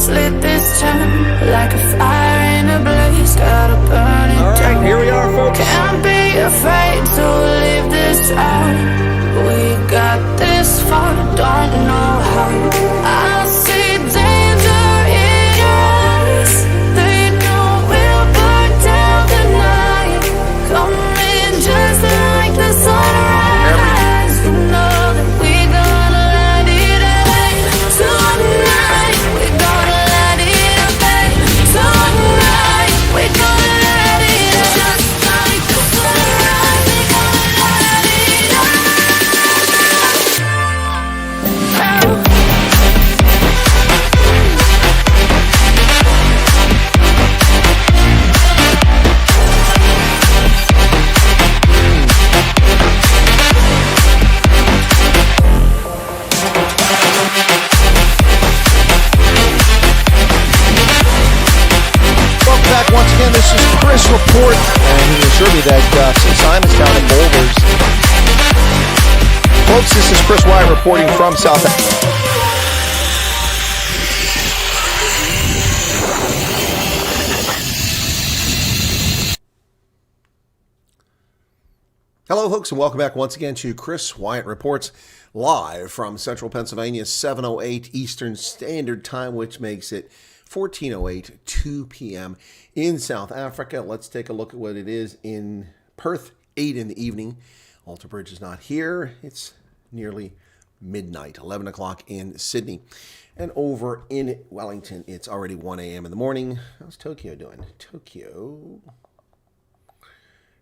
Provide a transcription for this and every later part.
just lit this town like a fire in a blaze, gotta burn it down. Alright, here we are, folks. Can't be afraid to leave this out. We got this far, don't know how. I see danger in us. They know we'll burn down the night. Coming just like the sunrise. You know that we gonna light it up. Tonight, we gonna light it up. Tonight, we gonna light it up. Just like the sunrise, we gonna light it up. Welcome back once again. This is Chris Report, and he assured me that since Simon's down in Boulders, folks, this is Chris Wyatt reporting from South Africa. Hello, folks, and welcome back once again to Chris Wyatt Reports, live from Central Pennsylvania, 7:08 Eastern Standard Time, which makes it 14:08, 2 p.m. in South Africa. Let's take a look at what it is in Perth, 8 in the evening. Alter Bridge is not here. It's nearly midnight, 11 o'clock in Sydney. And over in Wellington, it's already 1 a.m. in the morning. How's Tokyo doing? Tokyo,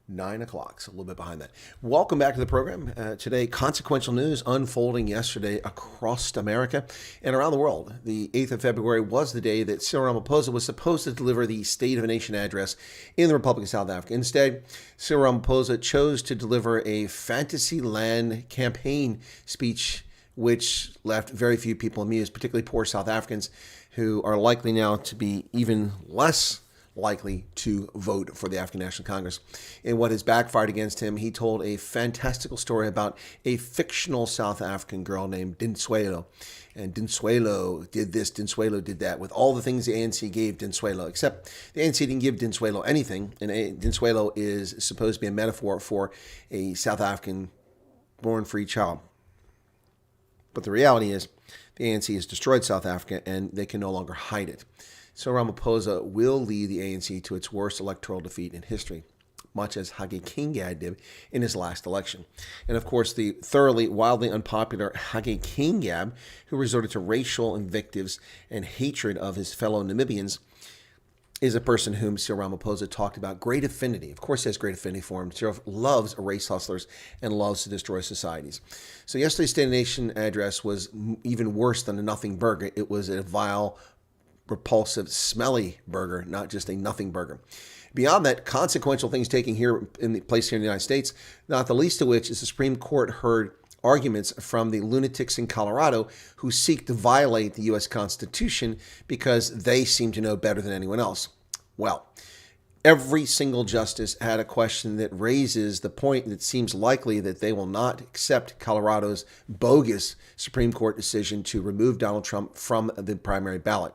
9 o'clock, so a little bit behind that. Welcome back to the program. Today, consequential news unfolding yesterday across America and around the world. The 8th of February was the day that Cyril Ramaphosa was supposed to deliver the State of the Nation address in the Republic of South Africa. Instead, Cyril Ramaphosa chose to deliver a Fantasyland campaign speech, which left very few people amused, particularly poor South Africans who are likely now to be even less likely to vote for the African National Congress. In what has backfired against him, he told a fantastical story about a fictional South African girl named Dintswelo. And Dintswelo did this, Dintswelo did that, with all the things the ANC gave Dintswelo, except the ANC didn't give Dintswelo anything. And Dintswelo is supposed to be a metaphor for a South African born free child. But the reality is the ANC has destroyed South Africa and they can no longer hide it. So Ramaphosa will lead the ANC to its worst electoral defeat in history, much as Hage Geingob did in his last election. And of course, the thoroughly, wildly unpopular Hage Geingob, who resorted to racial invectives and hatred of his fellow Namibians, is a person whom Cyril Ramaphosa talked about great affinity. Of course, he has great affinity for him. Cyril loves race hustlers and loves to destroy societies. So yesterday's State of the Nation address was even worse than a nothing burger. It was a vile, repulsive, smelly burger, not just a nothing burger. Beyond that, consequential things taking place here in the United States, not the least of which is the Supreme Court heard arguments from the lunatics in Colorado who seek to violate the U.S. Constitution because they seem to know better than anyone else. Well, every single justice had a question that raises the point that it seems likely that they will not accept Colorado's bogus Supreme Court decision to remove Donald Trump from the primary ballot.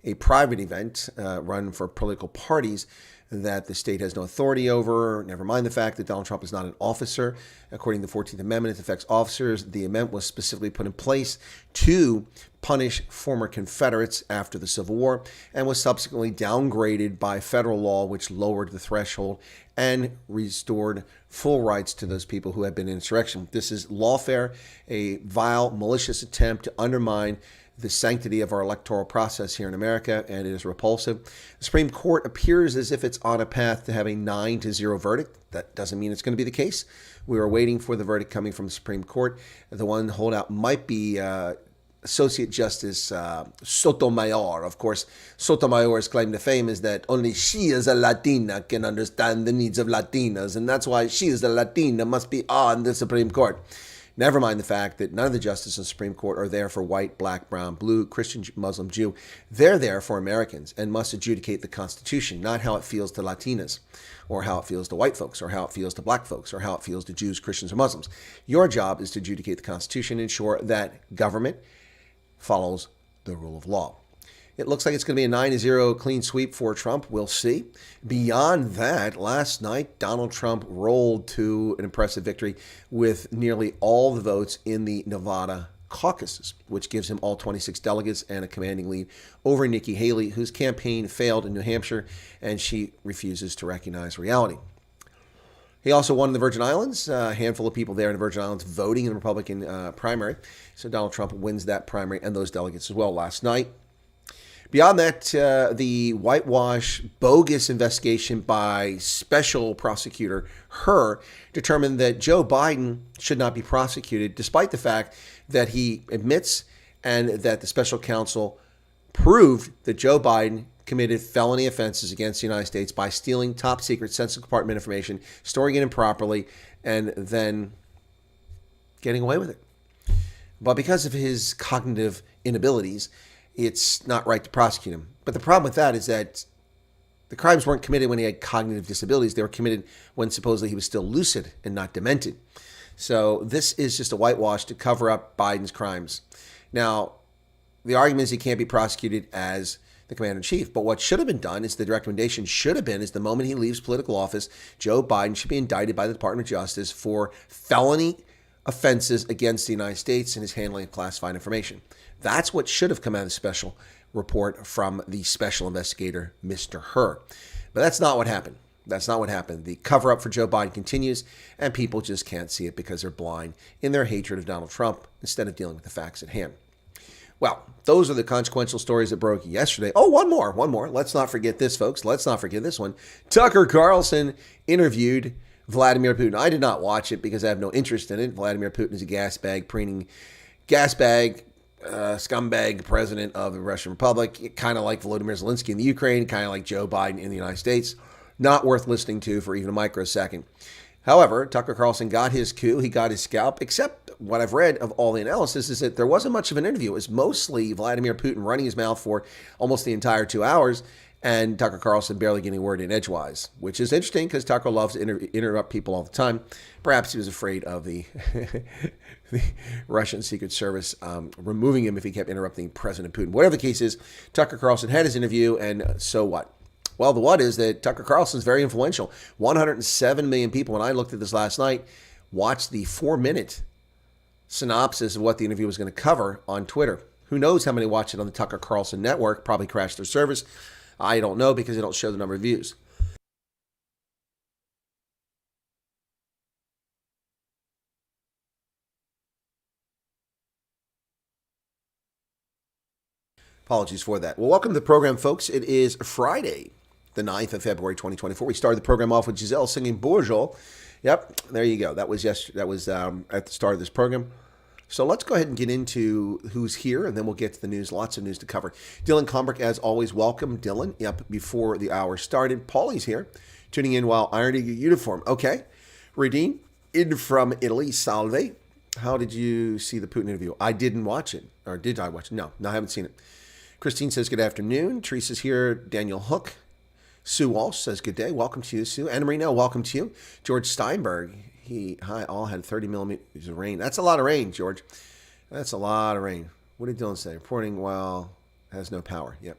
A private event run for political parties that the state has no authority over. Never mind the fact that Donald Trump is not an officer. According to the 14th Amendment, it affects officers. The amendment was specifically put in place to punish former Confederates after the Civil War and was subsequently downgraded by federal law, which lowered the threshold and restored full rights to those people who had been in insurrection. This is lawfare, a vile, malicious attempt to undermine the sanctity of our electoral process here in America, and it is repulsive. The Supreme Court appears as if it's on a path to have a 9-0 verdict. That doesn't mean it's going to be the case. We are waiting for the verdict coming from the Supreme Court. The one holdout might be Associate Justice Sotomayor. Of course, Sotomayor's claim to fame is that only she as a Latina can understand the needs of Latinas, and that's why she as a Latina must be on the Supreme Court. Never mind the fact that none of the justices of the Supreme Court are there for white, black, brown, blue, Christian, Muslim, Jew. They're there for Americans and must adjudicate the Constitution, not how it feels to Latinas, or how it feels to white folks, or how it feels to black folks, or how it feels to Jews, Christians, or Muslims. Your job is to adjudicate the Constitution and ensure that government follows the rule of law. It looks like it's going to be a 9-0 clean sweep for Trump. We'll see. Beyond that, last night, Donald Trump rolled to an impressive victory with nearly all the votes in the Nevada caucuses, which gives him all 26 delegates and a commanding lead over Nikki Haley, whose campaign failed in New Hampshire, and she refuses to recognize reality. He also won in the Virgin Islands, a handful of people there in the Virgin Islands voting in the Republican primary. So Donald Trump wins that primary and those delegates as well last night. Beyond that, the whitewash bogus investigation by special prosecutor Hur determined that Joe Biden should not be prosecuted, despite the fact that he admits and that the special counsel proved that Joe Biden committed felony offenses against the United States by stealing top secret sensitive compartment information, storing it improperly, and then getting away with it. But because of his cognitive inabilities, it's not right to prosecute him. But the problem with that is that the crimes weren't committed when he had cognitive disabilities. They were committed when supposedly he was still lucid and not demented. So this is just a whitewash to cover up Biden's crimes. Now, the argument is he can't be prosecuted as the commander-in-chief. But what should have been done is the recommendation should have been is the moment he leaves political office, Joe Biden should be indicted by the Department of Justice for felony offenses against the United States and his handling of classified information. That's what should have come out of the special report from the special investigator, Mr. Hur. But that's not what happened. That's not what happened. The cover-up for Joe Biden continues, and people just can't see it because they're blind in their hatred of Donald Trump instead of dealing with the facts at hand. Well, those are the consequential stories that broke yesterday. Oh, one more. Let's not forget this, folks. Let's not forget this one. Tucker Carlson interviewed Vladimir Putin. I did not watch it because I have no interest in it. Vladimir Putin is a scumbag president of the Russian Republic, kind of like Volodymyr Zelensky in the Ukraine, kind of like Joe Biden in the United States. Not worth listening to for even a microsecond. However, Tucker Carlson got his coup, he got his scalp, except what I've read of all the analysis is that there wasn't much of an interview. It was mostly Vladimir Putin running his mouth for almost the entire 2 hours and Tucker Carlson barely getting a word in edgewise, which is interesting because Tucker loves to interrupt people all the time. Perhaps he was afraid of the Russian Secret Service removing him if he kept interrupting President Putin. Whatever the case is, Tucker Carlson had his interview, and so what? Well, the what is that Tucker Carlson is very influential. 107 million people, when I looked at this last night, watched the 4-minute synopsis of what the interview was going to cover on Twitter. Who knows how many watched it on the Tucker Carlson network? Probably crashed their service. I don't know because they don't show the number of views. Apologies for that. Well, welcome to the program, folks. It is Friday, the 9th of February, 2024. We started the program off with Giselle singing Bonjour. Yep, there you go. That was yesterday. That was at the start of this program. So let's go ahead and get into who's here, and then we'll get to the news. Lots of news to cover. Dylan Combrick, as always, welcome. Dylan, yep, before the hour started. Paulie's here, tuning in while ironing your uniform. Okay. Radine, in from Italy, salve. How did you see the Putin interview? I didn't watch it. Or did I watch it? No, I haven't seen it. Christine says, good afternoon. Teresa's here. Daniel Hook. Sue Walsh says, good day. Welcome to you, Sue. Anna Marino, welcome to you. George Steinberg. Hi, all had 30 millimeters of rain. That's a lot of rain, George. That's a lot of rain. What did Dylan say? Reporting while has no power. Yep.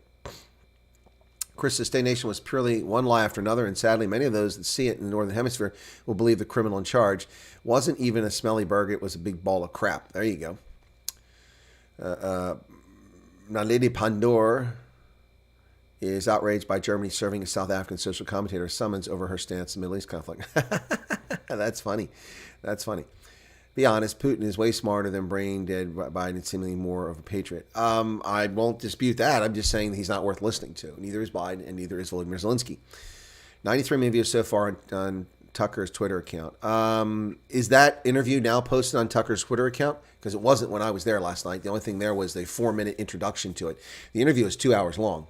Chris says, Stay Nation was purely one lie after another, and sadly, many of those that see it in the Northern Hemisphere will believe the criminal in charge wasn't even a smelly burger. It was a big ball of crap. There you go. Now, Lady Pandor is outraged by Germany serving a South African social commentator summons over her stance in the Middle East conflict. That's funny. That's funny. Be honest, Putin is way smarter than brain dead Biden and seemingly more of a patriot. I won't dispute that. I'm just saying that he's not worth listening to. Neither is Biden, and neither is Volodymyr Zelensky. 93 million views so far on Tucker's Twitter account. Is that interview now posted on Tucker's Twitter account? Because it wasn't when I was there last night. The only thing there was the 4-minute introduction to it. The interview is 2 hours long.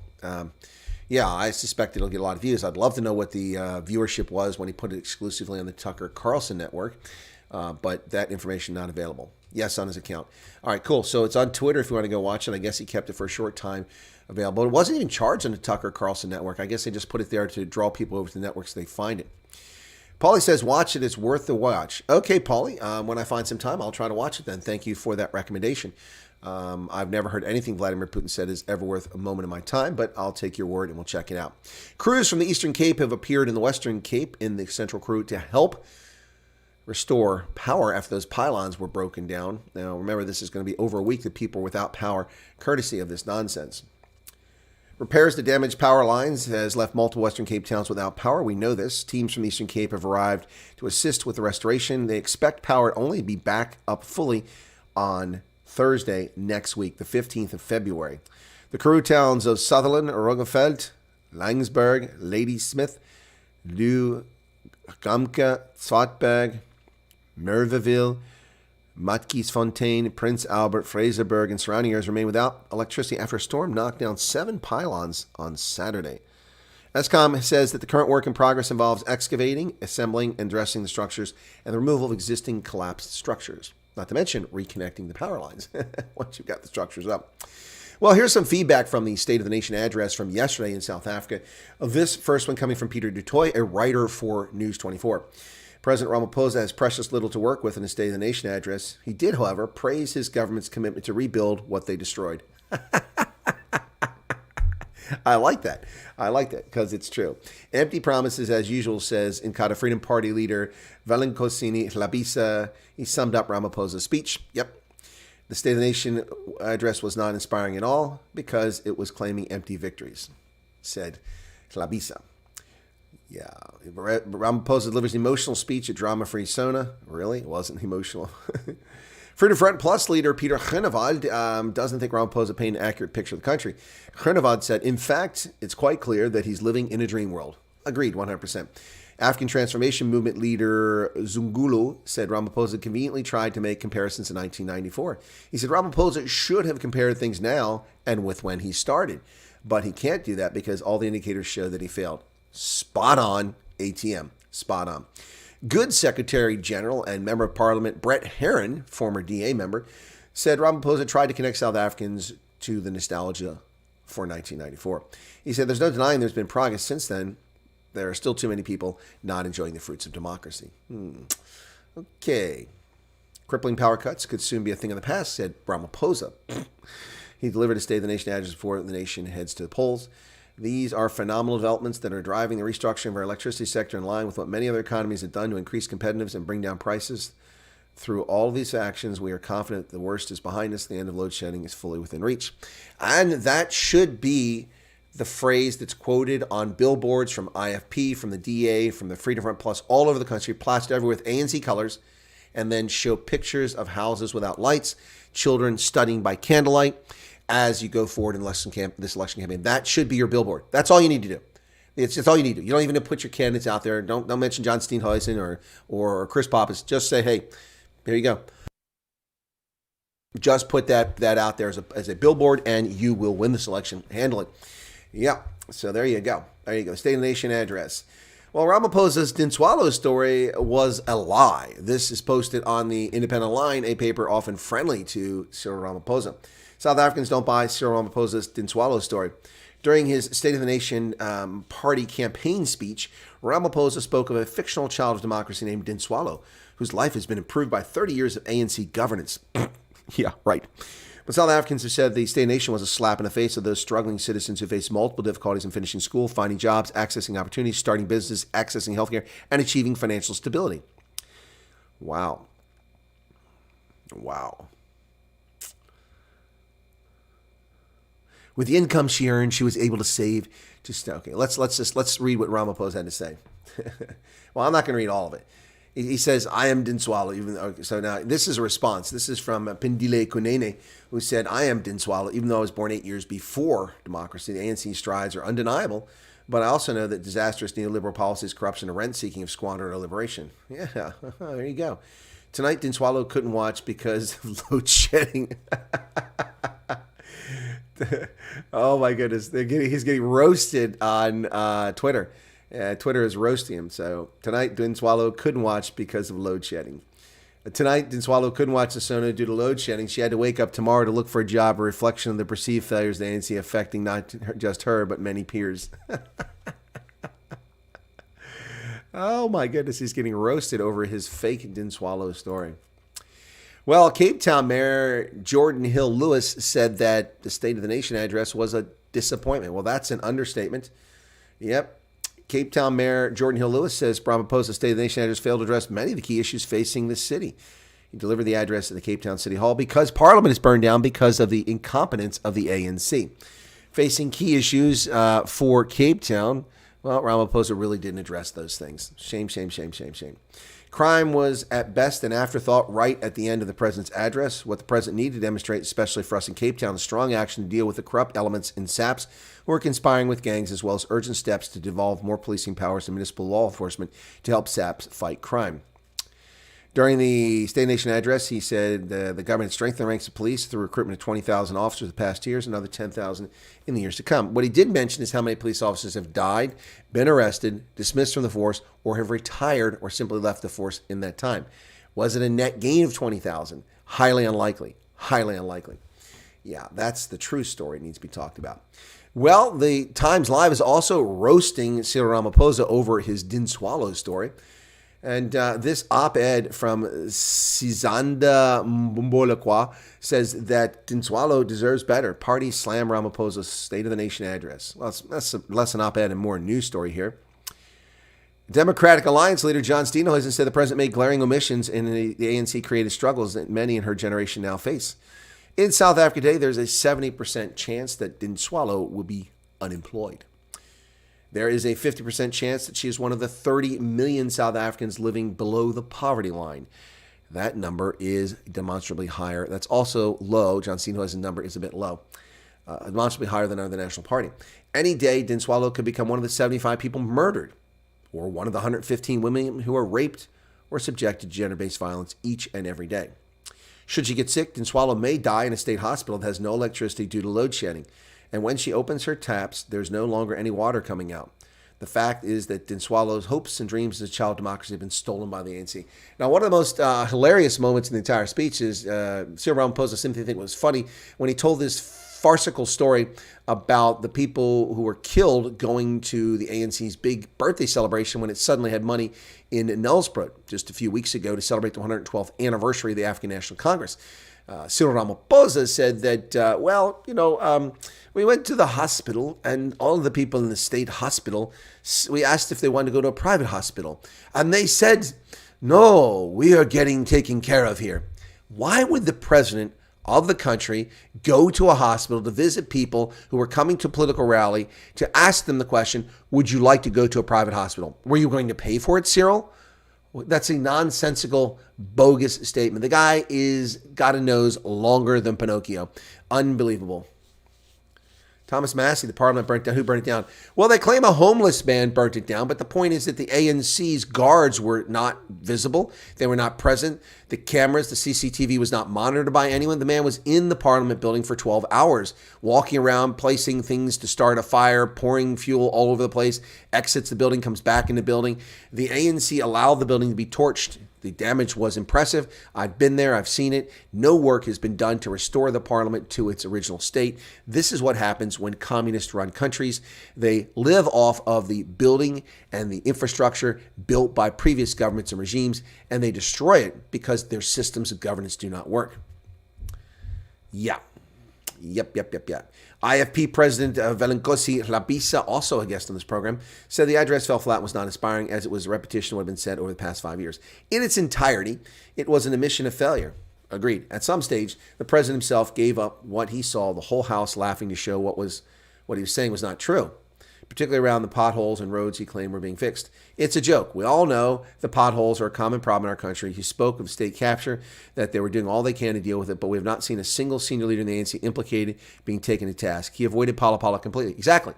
Yeah, I suspect it'll get a lot of views. I'd love to know what the viewership was when he put it exclusively on the Tucker Carlson network, but that information not available. Yes, on his account. All right, cool. So it's on Twitter if you want to go watch it. I guess he kept it for a short time available. It wasn't even charged on the Tucker Carlson network. I guess they just put it there to draw people over to the network so they find it. Paulie says, watch it. It's worth the watch. Okay, Paulie. When I find some time, I'll try to watch it then. Thank you for that recommendation. I've never heard anything Vladimir Putin said is ever worth a moment of my time, but I'll take your word and we'll check it out. Crews from the Eastern Cape have appeared in the Western Cape in the Central Crew to help restore power after those pylons were broken down. Now, remember, this is going to be over a week that people are without power, courtesy of this nonsense. Repairs to damaged power lines has left multiple Western Cape towns without power. We know this. Teams from the Eastern Cape have arrived to assist with the restoration. They expect power to only be back up fully on Thursday next week, the 15th of February. The Karoo towns of Sutherland, Roggenfeld, Langsberg, Ladysmith, New Gamke, Swartberg, Merveville, Matkiesfontein, Prince Albert, Fraserburg, and surrounding areas remain without electricity after a storm knocked down 7 pylons on Saturday. Eskom says that the current work in progress involves excavating, assembling, and dressing the structures and the removal of existing collapsed structures, not to mention reconnecting the power lines once you've got the structures up. Well, here's some feedback from the State of the Nation address from yesterday in South Africa. This first one coming from Peter du Toit, a writer for News 24. President Ramaphosa has precious little to work with in his State of the Nation address. He did, however, praise his government's commitment to rebuild what they destroyed. I like that. I like that because it's true. Empty promises, as usual, says Inkatha Freedom Party leader Valenkosini Hlabisa. He summed up Ramaphosa's speech. Yep. The State of the Nation address was not inspiring at all because it was claiming empty victories, said Hlabisa. Yeah, Ramaphosa delivers an emotional speech at Drama-Free Sona. Really? It wasn't emotional. Freedom Front Plus leader Peter Groenewald doesn't think Ramaphosa painted an accurate picture of the country. Groenewald said, in fact, it's quite clear that he's living in a dream world. Agreed, 100%. African Transformation Movement leader Zungulu said Ramaphosa conveniently tried to make comparisons to 1994. He said Ramaphosa should have compared things now and with when he started, but he can't do that because all the indicators show that he failed. Spot on, ATM. Spot on. Good Secretary General and Member of Parliament Brett Herron, former DA member, said Ramaphosa tried to connect South Africans to the nostalgia for 1994. He said there's no denying there's been progress since then. There are still too many people not enjoying the fruits of democracy. Okay. Crippling power cuts could soon be a thing of the past, said Ramaphosa. He delivered a State of the Nation address before the nation heads to the polls. These are phenomenal developments that are driving the restructuring of our electricity sector in line with what many other economies have done to increase competitiveness and bring down prices. Through all of these actions, we are confident the worst is behind us. The end of load shedding is fully within reach. And that should be the phrase that's quoted on billboards from IFP, from the DA, from the Freedom Front Plus, all over the country, plastered everywhere with ANC colors, and then show pictures of houses without lights, children studying by candlelight, as you go forward in this election campaign. That should be your billboard. That's all you need to do. It's all you need to do. You don't even need to put your candidates out there. Don't mention John Steenhuisen or Chris Pappas. Just say, hey, here you go. Just put that out there as a billboard, and you will win this election. Handle it. Yeah. So there you go. There you go. State of the Nation address. Well, Ramaphosa's Dinswalo story was a lie. This is posted on the Independent Line, a paper often friendly to Cyril Ramaphosa. South Africans don't buy Cyril Ramaphosa's Dinswalo story. During his State of the Nation party campaign speech, Ramaphosa spoke of a fictional child of democracy named Dinswalo, whose life has been improved by 30 years of ANC governance. Yeah, right. But South Africans have said the State of the Nation was a slap in the face of those struggling citizens who face multiple difficulties in finishing school, finding jobs, accessing opportunities, starting business, accessing healthcare, and achieving financial stability. Wow. Wow. With the income she earned, she was able to save to okay. Let's read what Ramaphosa had to say. Well, I'm not going to read all of it. He says, "I am Dinswalo." Okay, so now this is a response. This is from Pindile Kunene, who said, "I am Dinswalo, even though I was born 8 years before democracy. The ANC strides are undeniable, but I also know that disastrous neoliberal policies, corruption, and rent-seeking have squandered our liberation." Yeah, there you go. Tonight, Dinswalo couldn't watch because of load shedding. Oh my goodness, he's getting roasted on Twitter. Twitter is roasting him. So tonight, Dinswalo couldn't watch because of load shedding. Tonight, Dinswalo couldn't watch the Sona due to load shedding. She had to wake up tomorrow to look for a job, a reflection of the perceived failures of the ANC affecting not just her, but many peers. Oh my goodness, he's getting roasted over his fake Dinswalo story. Well, Cape Town Mayor Jordan Hill Lewis said that the State of the Nation address was a disappointment. Well, that's an understatement. Yep. Cape Town Mayor Jordan Hill Lewis says Ramaphosa's State of the Nation address failed to address many of the key issues facing the city. He delivered the address at the Cape Town City Hall because Parliament is burned down because of the incompetence of the ANC. Facing key issues for Cape Town, well, Ramaphosa really didn't address those things. Shame, shame, shame, shame, shame. Crime was at best an afterthought right at the end of the president's address. What the president needed to demonstrate, especially for us in Cape Town, is strong action to deal with the corrupt elements in SAPS who are conspiring with gangs, as well as urgent steps to devolve more policing powers to municipal law enforcement to help SAPS fight crime. During the State of the Nation address, he said the government strengthened the ranks of police through recruitment of 20,000 officers the past years and another 10,000 in the years to come. What he did mention is how many police officers have died, been arrested, dismissed from the force, or have retired or simply left the force in that time. Was it a net gain of 20,000? Highly unlikely. Highly unlikely. Yeah, that's the true story. It needs to be talked about. Well, the Times Live is also roasting Cyril Ramaphosa over his Dinswalo story. And this op-ed from Sizanda Mbolekwa says that Dinswalo deserves better. Party slam Ramaphosa's State of the Nation address. Well, that's less an op-ed and more a news story here. Democratic Alliance leader John Steenhuisen said the president made glaring omissions in the ANC created struggles that many in her generation now face. In South Africa today, there's a 70% chance that Dinswalo will be unemployed. There is a 50% chance that she is one of the 30 million South Africans living below the poverty line. That number is demonstrably higher. That's also low. John Steenhuisen's number is a bit low. Demonstrably higher than the National Party. Any day, Dinswalo could become one of the 75 people murdered, or one of the 115 women who are raped or subjected to gender-based violence each and every day. Should she get sick, Dinswalo may die in a state hospital that has no electricity due to load shedding. And when she opens her taps, there's no longer any water coming out. The fact is that Dinswalo's hopes and dreams as a child of democracy have been stolen by the ANC. Now, one of the most hilarious moments in the entire speech is Cyril Ramaphosa simply think it was funny when he told this farcical story about the people who were killed going to the ANC's big birthday celebration when it suddenly had money in Nelspruit just a few weeks ago to celebrate the 112th anniversary of the African National Congress. Cyril Ramaphosa said that, we went to the hospital and all of the people in the state hospital, we asked if they wanted to go to a private hospital. And they said, no, we are getting taken care of here. Why would the president of the country go to a hospital to visit people who were coming to a political rally to ask them the question, would you like to go to a private hospital? Were you going to pay for it, Cyril? That's a nonsensical, bogus statement. The guy is got a nose longer than Pinocchio. Unbelievable. Thomas Massey, the parliament burnt down. Who burnt it down? Well, they claim a homeless man burnt it down, but the point is that the ANC's guards were not visible. They were not present. The cameras, the CCTV was not monitored by anyone. The man was in the parliament building for 12 hours, walking around, placing things to start a fire, pouring fuel all over the place, exits the building, comes back in the building. The ANC allowed the building to be torched. The damage was impressive. I've been there. I've seen it. No work has been done to restore the parliament to its original state. This is what happens when communist-run countries, they live off of the building and the infrastructure built by previous governments and regimes, and they destroy it because their systems of governance do not work. Yeah. Yep. IFP President Velenkosi Labisa, also a guest on this program, said the address fell flat and was not inspiring as it was a repetition of what had been said over the past 5 years. In its entirety, it was an admission of failure. Agreed. At some stage, the president himself gave up what he saw, the whole house laughing to show what he was saying was not true, particularly around the potholes and roads he claimed were being fixed. It's a joke. We all know the potholes are a common problem in our country. He spoke of state capture, that they were doing all they can to deal with it, but we have not seen a single senior leader in the ANC implicated, being taken to task. He avoided Pala completely. Exactly.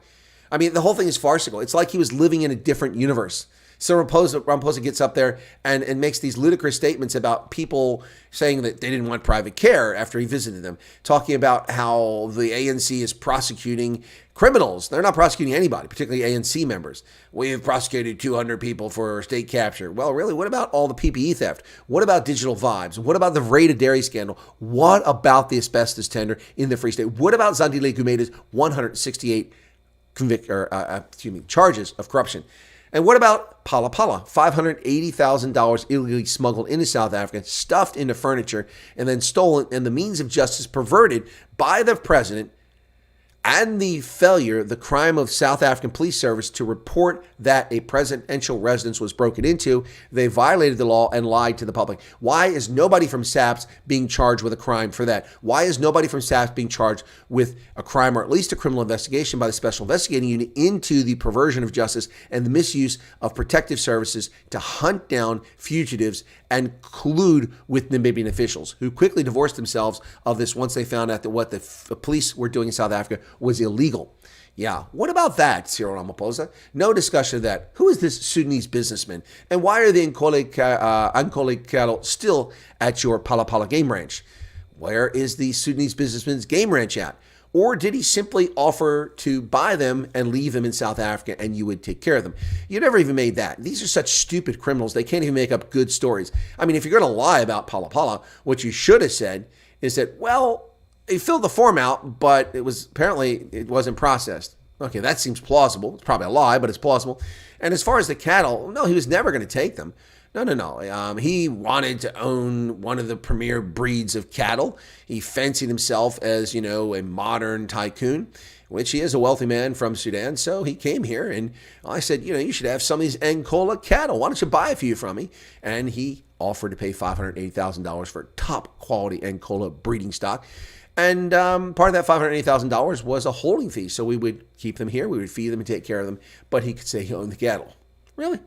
I mean, the whole thing is farcical. It's like he was living in a different universe. So Ramaphosa gets up there and makes these ludicrous statements about people saying that they didn't want private care after he visited them, talking about how the ANC is prosecuting criminals. They're not prosecuting anybody, particularly ANC members. We have prosecuted 200 people for state capture. Well, really, what about all the PPE theft? What about digital vibes? What about the Vrede dairy scandal? What about the asbestos tender in the Free State? What about Zandile Gumeda's 168 charges of corruption? And what about pala pala? $580,000 illegally smuggled into South Africa, stuffed into furniture, and then stolen, and the means of justice perverted by the president, and the failure, the crime of South African police service to report that a presidential residence was broken into. They violated the law and lied to the public. Why is nobody from SAPS being charged with a crime for that? Why is nobody from SAPS being charged with a crime or at least a criminal investigation by the Special Investigating Unit into the perversion of justice and the misuse of protective services to hunt down fugitives and collude with Namibian officials who quickly divorced themselves of this once they found out that what the police were doing in South Africa was illegal. Yeah, what about that, Cyril Ramaphosa? No discussion of that. Who is this Sudanese businessman? And why are the Ankole cattle still at your Pala Pala game ranch? Where is the Sudanese businessman's game ranch at? Or did he simply offer to buy them and leave them in South Africa and you would take care of them? You never even made that. These are such stupid criminals. They can't even make up good stories. I mean, if you're going to lie about Pala Pala, what you should have said is that, well, he filled the form out, but it wasn't processed. Okay, that seems plausible. It's probably a lie, but it's plausible. And as far as the cattle, no, he was never going to take them. No. He wanted to own one of the premier breeds of cattle. He fancied himself as, a modern tycoon, which he is a wealthy man from Sudan. So he came here and I said, you should have some of these Angola cattle. Why don't you buy a few from me? And he offered to pay $580,000 for top quality Angola breeding stock. And part of that $580,000 was a holding fee. So we would keep them here. We would feed them and take care of them. But he could say he owned the cattle. Really?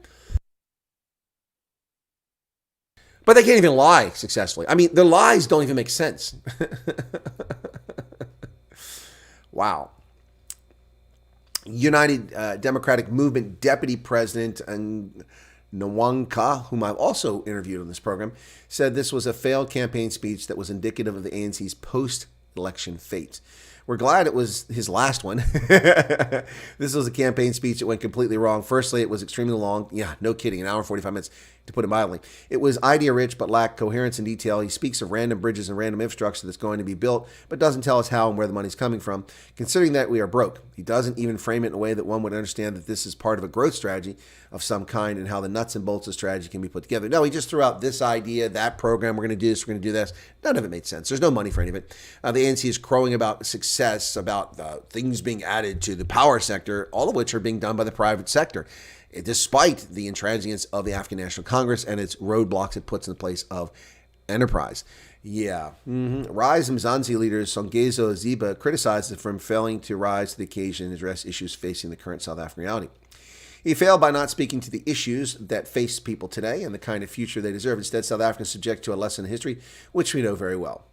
But they can't even lie successfully. I mean, their lies don't even make sense. Wow. United Democratic Movement Deputy President Nwanka, whom I've also interviewed on this program, said this was a failed campaign speech that was indicative of the ANC's post-election fate. We're glad it was his last one. This was a campaign speech that went completely wrong. Firstly, it was extremely long. Yeah, no kidding, an hour and 45 minutes, to put it mildly. It was idea-rich but lacked coherence and detail. He speaks of random bridges and random infrastructure that's going to be built, but doesn't tell us how and where the money's coming from, considering that we are broke. He doesn't even frame it in a way that one would understand that this is part of a growth strategy of some kind and how the nuts and bolts of strategy can be put together. No, he just threw out this idea, that program, we're going to do this, we're going to do this. None of it made sense. There's no money for any of it. The ANC is crowing about success, about things being added to the power sector, all of which are being done by the private sector, despite the intransigence of the African National Congress and its roadblocks it puts in the place of enterprise. Yeah. Rise Mzansi leader Songezo Ziba criticized it from failing to rise to the occasion and address issues facing the current South African reality. He failed by not speaking to the issues that face people today and the kind of future they deserve. Instead, South Africa is subject to a lesson in history, which we know very well.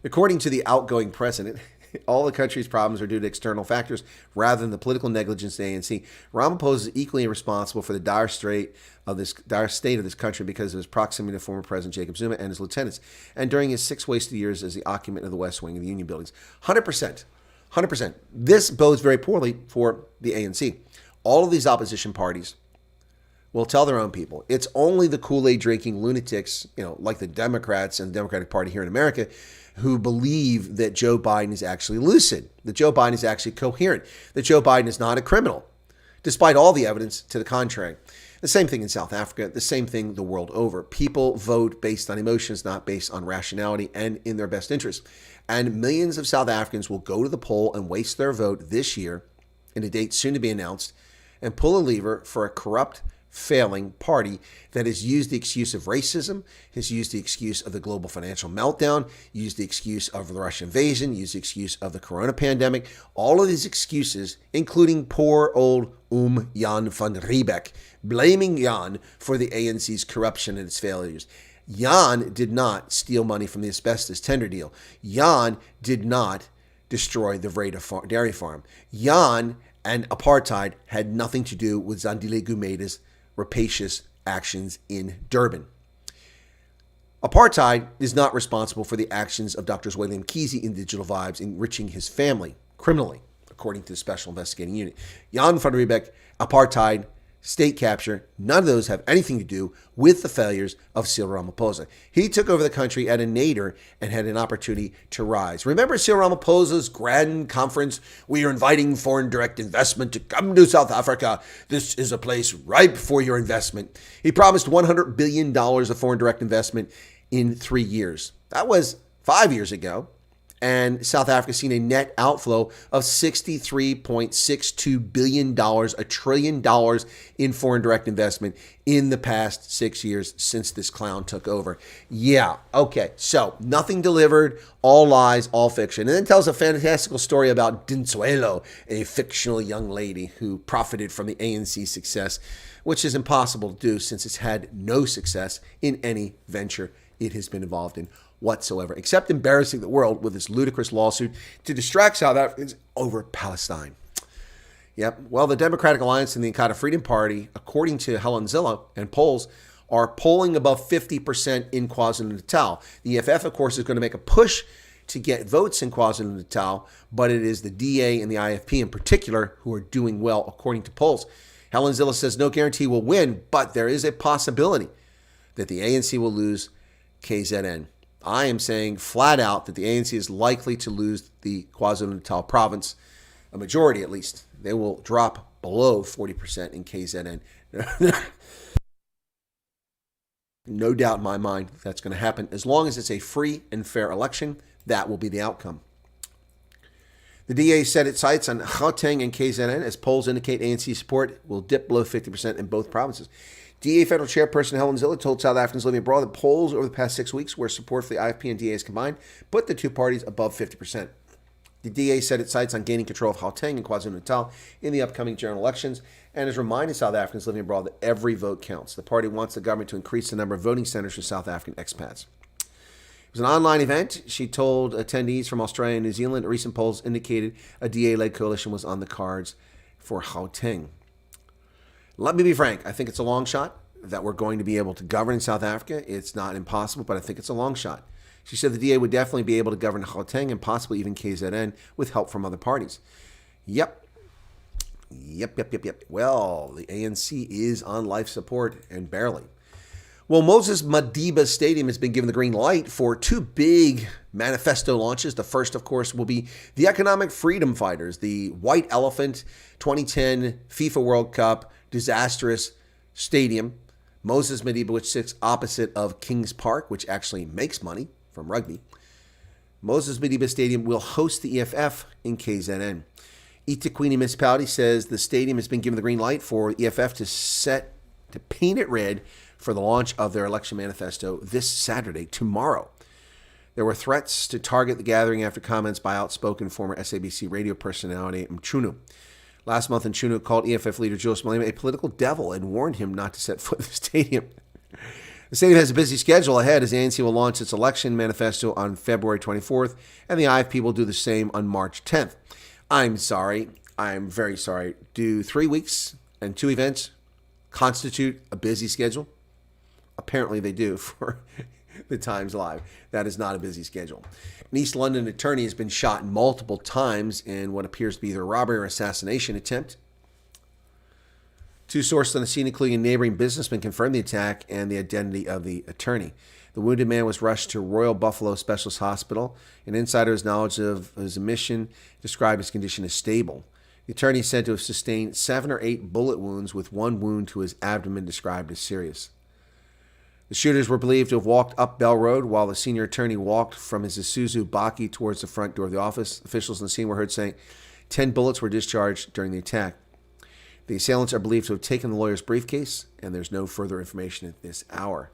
According to the outgoing president, all the country's problems are due to external factors rather than the political negligence of the ANC. Ramaphosa is equally responsible for the dire state of this country because of his proximity to former President Jacob Zuma and his lieutenants, and during his 6 wasted years as the occupant of the West Wing of the Union buildings. 100%. This bodes very poorly for the ANC. All of these opposition parties will tell their own people. It's only the Kool-Aid drinking lunatics, like the Democrats and the Democratic Party here in America, who believe that Joe Biden is actually lucid, that Joe Biden is actually coherent, that Joe Biden is not a criminal, despite all the evidence to the contrary. The same thing in South Africa, the same thing the world over. People vote based on emotions, not based on rationality and in their best interest. And millions of South Africans will go to the poll and waste their vote this year, in a date soon to be announced, and pull a lever for a corrupt, failing party that has used the excuse of racism, has used the excuse of the global financial meltdown, used the excuse of the Russian invasion, used the excuse of the corona pandemic. All of these excuses, including poor old Jan van Riebeck, blaming Jan for the ANC's corruption and its failures. Jan did not steal money from the asbestos tender deal. Jan did not destroy the Vrede dairy farm. Jan and apartheid had nothing to do with Zandile Gumeda's rapacious actions in Durban. Apartheid is not responsible for the actions of Dr. William Kesey in Digital Vibes, enriching his family criminally, according to the Special Investigating Unit. Jan van Riebeck, apartheid state capture, none of those have anything to do with the failures of Cyril Ramaphosa. He took over the country at a nadir and had an opportunity to rise. Remember Cyril Ramaphosa's grand conference? We are inviting foreign direct investment to come to South Africa. This is a place ripe for your investment. He promised $100 billion of foreign direct investment in 3 years. That was 5 years ago. And South Africa has seen a net outflow of $63.62 billion, $1 trillion in foreign direct investment in the past 6 years since this clown took over. Yeah, okay, so nothing delivered, all lies, all fiction. And then tells a fantastical story about Dinsuelo, a fictional young lady who profited from the ANC success, which is impossible to do since it's had no success in any venture it has been involved in whatsoever, except embarrassing the world with this ludicrous lawsuit to distract South Africans over Palestine. Yep. Well, the Democratic Alliance and the Inkatha Freedom Party, according to Helen Zille and polls, are polling above 50% in KwaZulu-Natal. The EFF, of course, is going to make a push to get votes in KwaZulu-Natal, but it is the DA and the IFP in particular who are doing well, according to polls. Helen Zille says no guarantee will win, but there is a possibility that the ANC will lose KZN. I am saying flat out that the ANC is likely to lose the KwaZulu-Natal province, a majority at least. They will drop below 40% in KZN. No doubt in my mind that's going to happen. As long as it's a free and fair election, that will be the outcome. The DA set its sights on Gauteng and KZN as polls indicate ANC support will dip below 50% in both provinces. DA Federal Chairperson Helen Zille told South Africans living abroad that polls over the past 6 weeks where support for the IFP and DAs combined put the two parties above 50%. The DA set its sights on gaining control of Gauteng and KwaZulu-Natal in the upcoming general elections and has reminded South Africans living abroad that every vote counts. The party wants the government to increase the number of voting centers for South African expats. It was an online event. She told attendees from Australia and New Zealand that recent polls indicated a DA-led coalition was on the cards for Gauteng. Let me be frank. I think it's a long shot that we're going to be able to govern in South Africa. It's not impossible, but I think it's a long shot. She said the DA would definitely be able to govern Gauteng and possibly even KZN with help from other parties. Yep. Well, the ANC is on life support and barely. Well, Moses Madiba Stadium has been given the green light for two big manifesto launches. The first, of course, will be the Economic Freedom Fighters, the White Elephant 2010 FIFA World Cup disastrous stadium. Moses Madiba, which sits opposite of Kings Park, which actually makes money from rugby. Moses Madiba Stadium will host the EFF in KZN. eThekwini Municipality says the stadium has been given the green light for EFF to paint it red for the launch of their election manifesto this Saturday, tomorrow. There were threats to target the gathering after comments by outspoken former SABC radio personality Mchunu. Last month, Mchunu called EFF leader Julius Malema a political devil and warned him not to set foot in the stadium. The stadium has a busy schedule ahead as the ANC will launch its election manifesto on February 24th, and the IFP will do the same on March 10th. I'm very sorry. Do 3 weeks and 2 events constitute a busy schedule? Apparently they do for the Times Live. That is not a busy schedule. An East London attorney has been shot multiple times in what appears to be either a robbery or assassination attempt. Two sources on the scene, including a neighboring businessman, confirmed the attack and the identity of the attorney. The wounded man was rushed to Royal Buffalo Specialist Hospital. An insider's knowledge of his admission described his condition as stable. The attorney is said to have sustained 7 or 8 bullet wounds, with one wound to his abdomen described as serious. The shooters were believed to have walked up Bell Road while the senior attorney walked from his Isuzu Baki towards the front door of the office. Officials on the scene were heard saying 10 bullets were discharged during the attack. The assailants are believed to have taken the lawyer's briefcase, and there's no further information at this hour.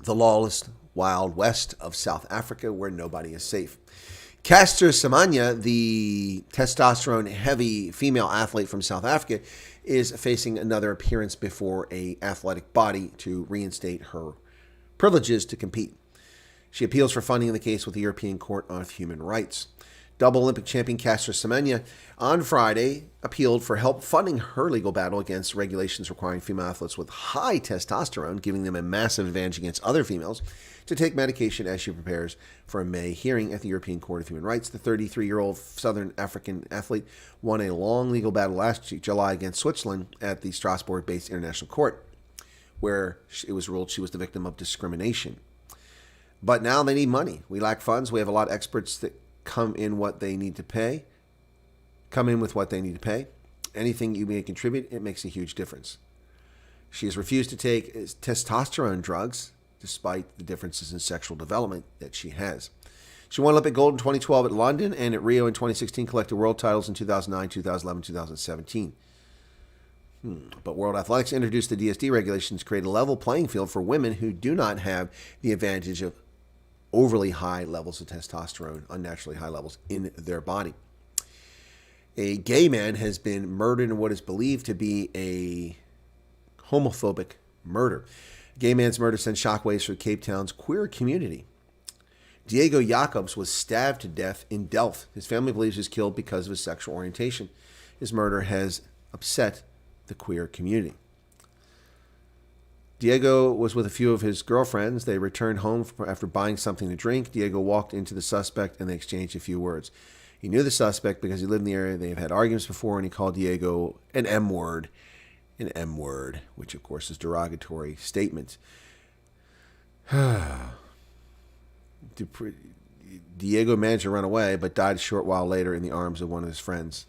The lawless Wild West of South Africa, where nobody is safe. Caster Semenya, the testosterone-heavy female athlete from South Africa, is facing another appearance before an athletic body to reinstate her privileges to compete. She appeals for funding in the case with the European Court of Human Rights. Double Olympic champion Caster Semenya on Friday appealed for help funding her legal battle against regulations requiring female athletes with high testosterone, giving them a massive advantage against other females, to take medication as she prepares for a May hearing at the European Court of Human Rights. The 33-year-old Southern African athlete won a long legal battle last July against Switzerland at the Strasbourg-based International Court, where it was ruled she was the victim of discrimination. But now they need money. We lack funds. We have a lot of experts that come in with what they need to pay. Anything you may contribute, it makes a huge difference. She has refused to take testosterone drugs, despite the differences in sexual development that she has. She won Olympic gold in 2012 at London and at Rio in 2016, collected world titles in 2009, 2011, 2017. But World Athletics introduced the DSD regulations to create a level playing field for women who do not have the advantage of overly high levels of testosterone, unnaturally high levels in their body. A gay man has been murdered in what is believed to be a homophobic murder. A gay man's murder sends shockwaves through Cape Town's queer community. Diego Jacobs was stabbed to death in Delft. His family believes he was killed because of his sexual orientation. His murder has upset the queer community. Diego was with a few of his girlfriends. They returned home after buying something to drink. Diego walked into the suspect and they exchanged a few words. He knew the suspect because he lived in the area. They have had arguments before, and he called Diego an M-word, which of course is a derogatory statement. Diego managed to run away, but died a short while later in the arms of one of his friends.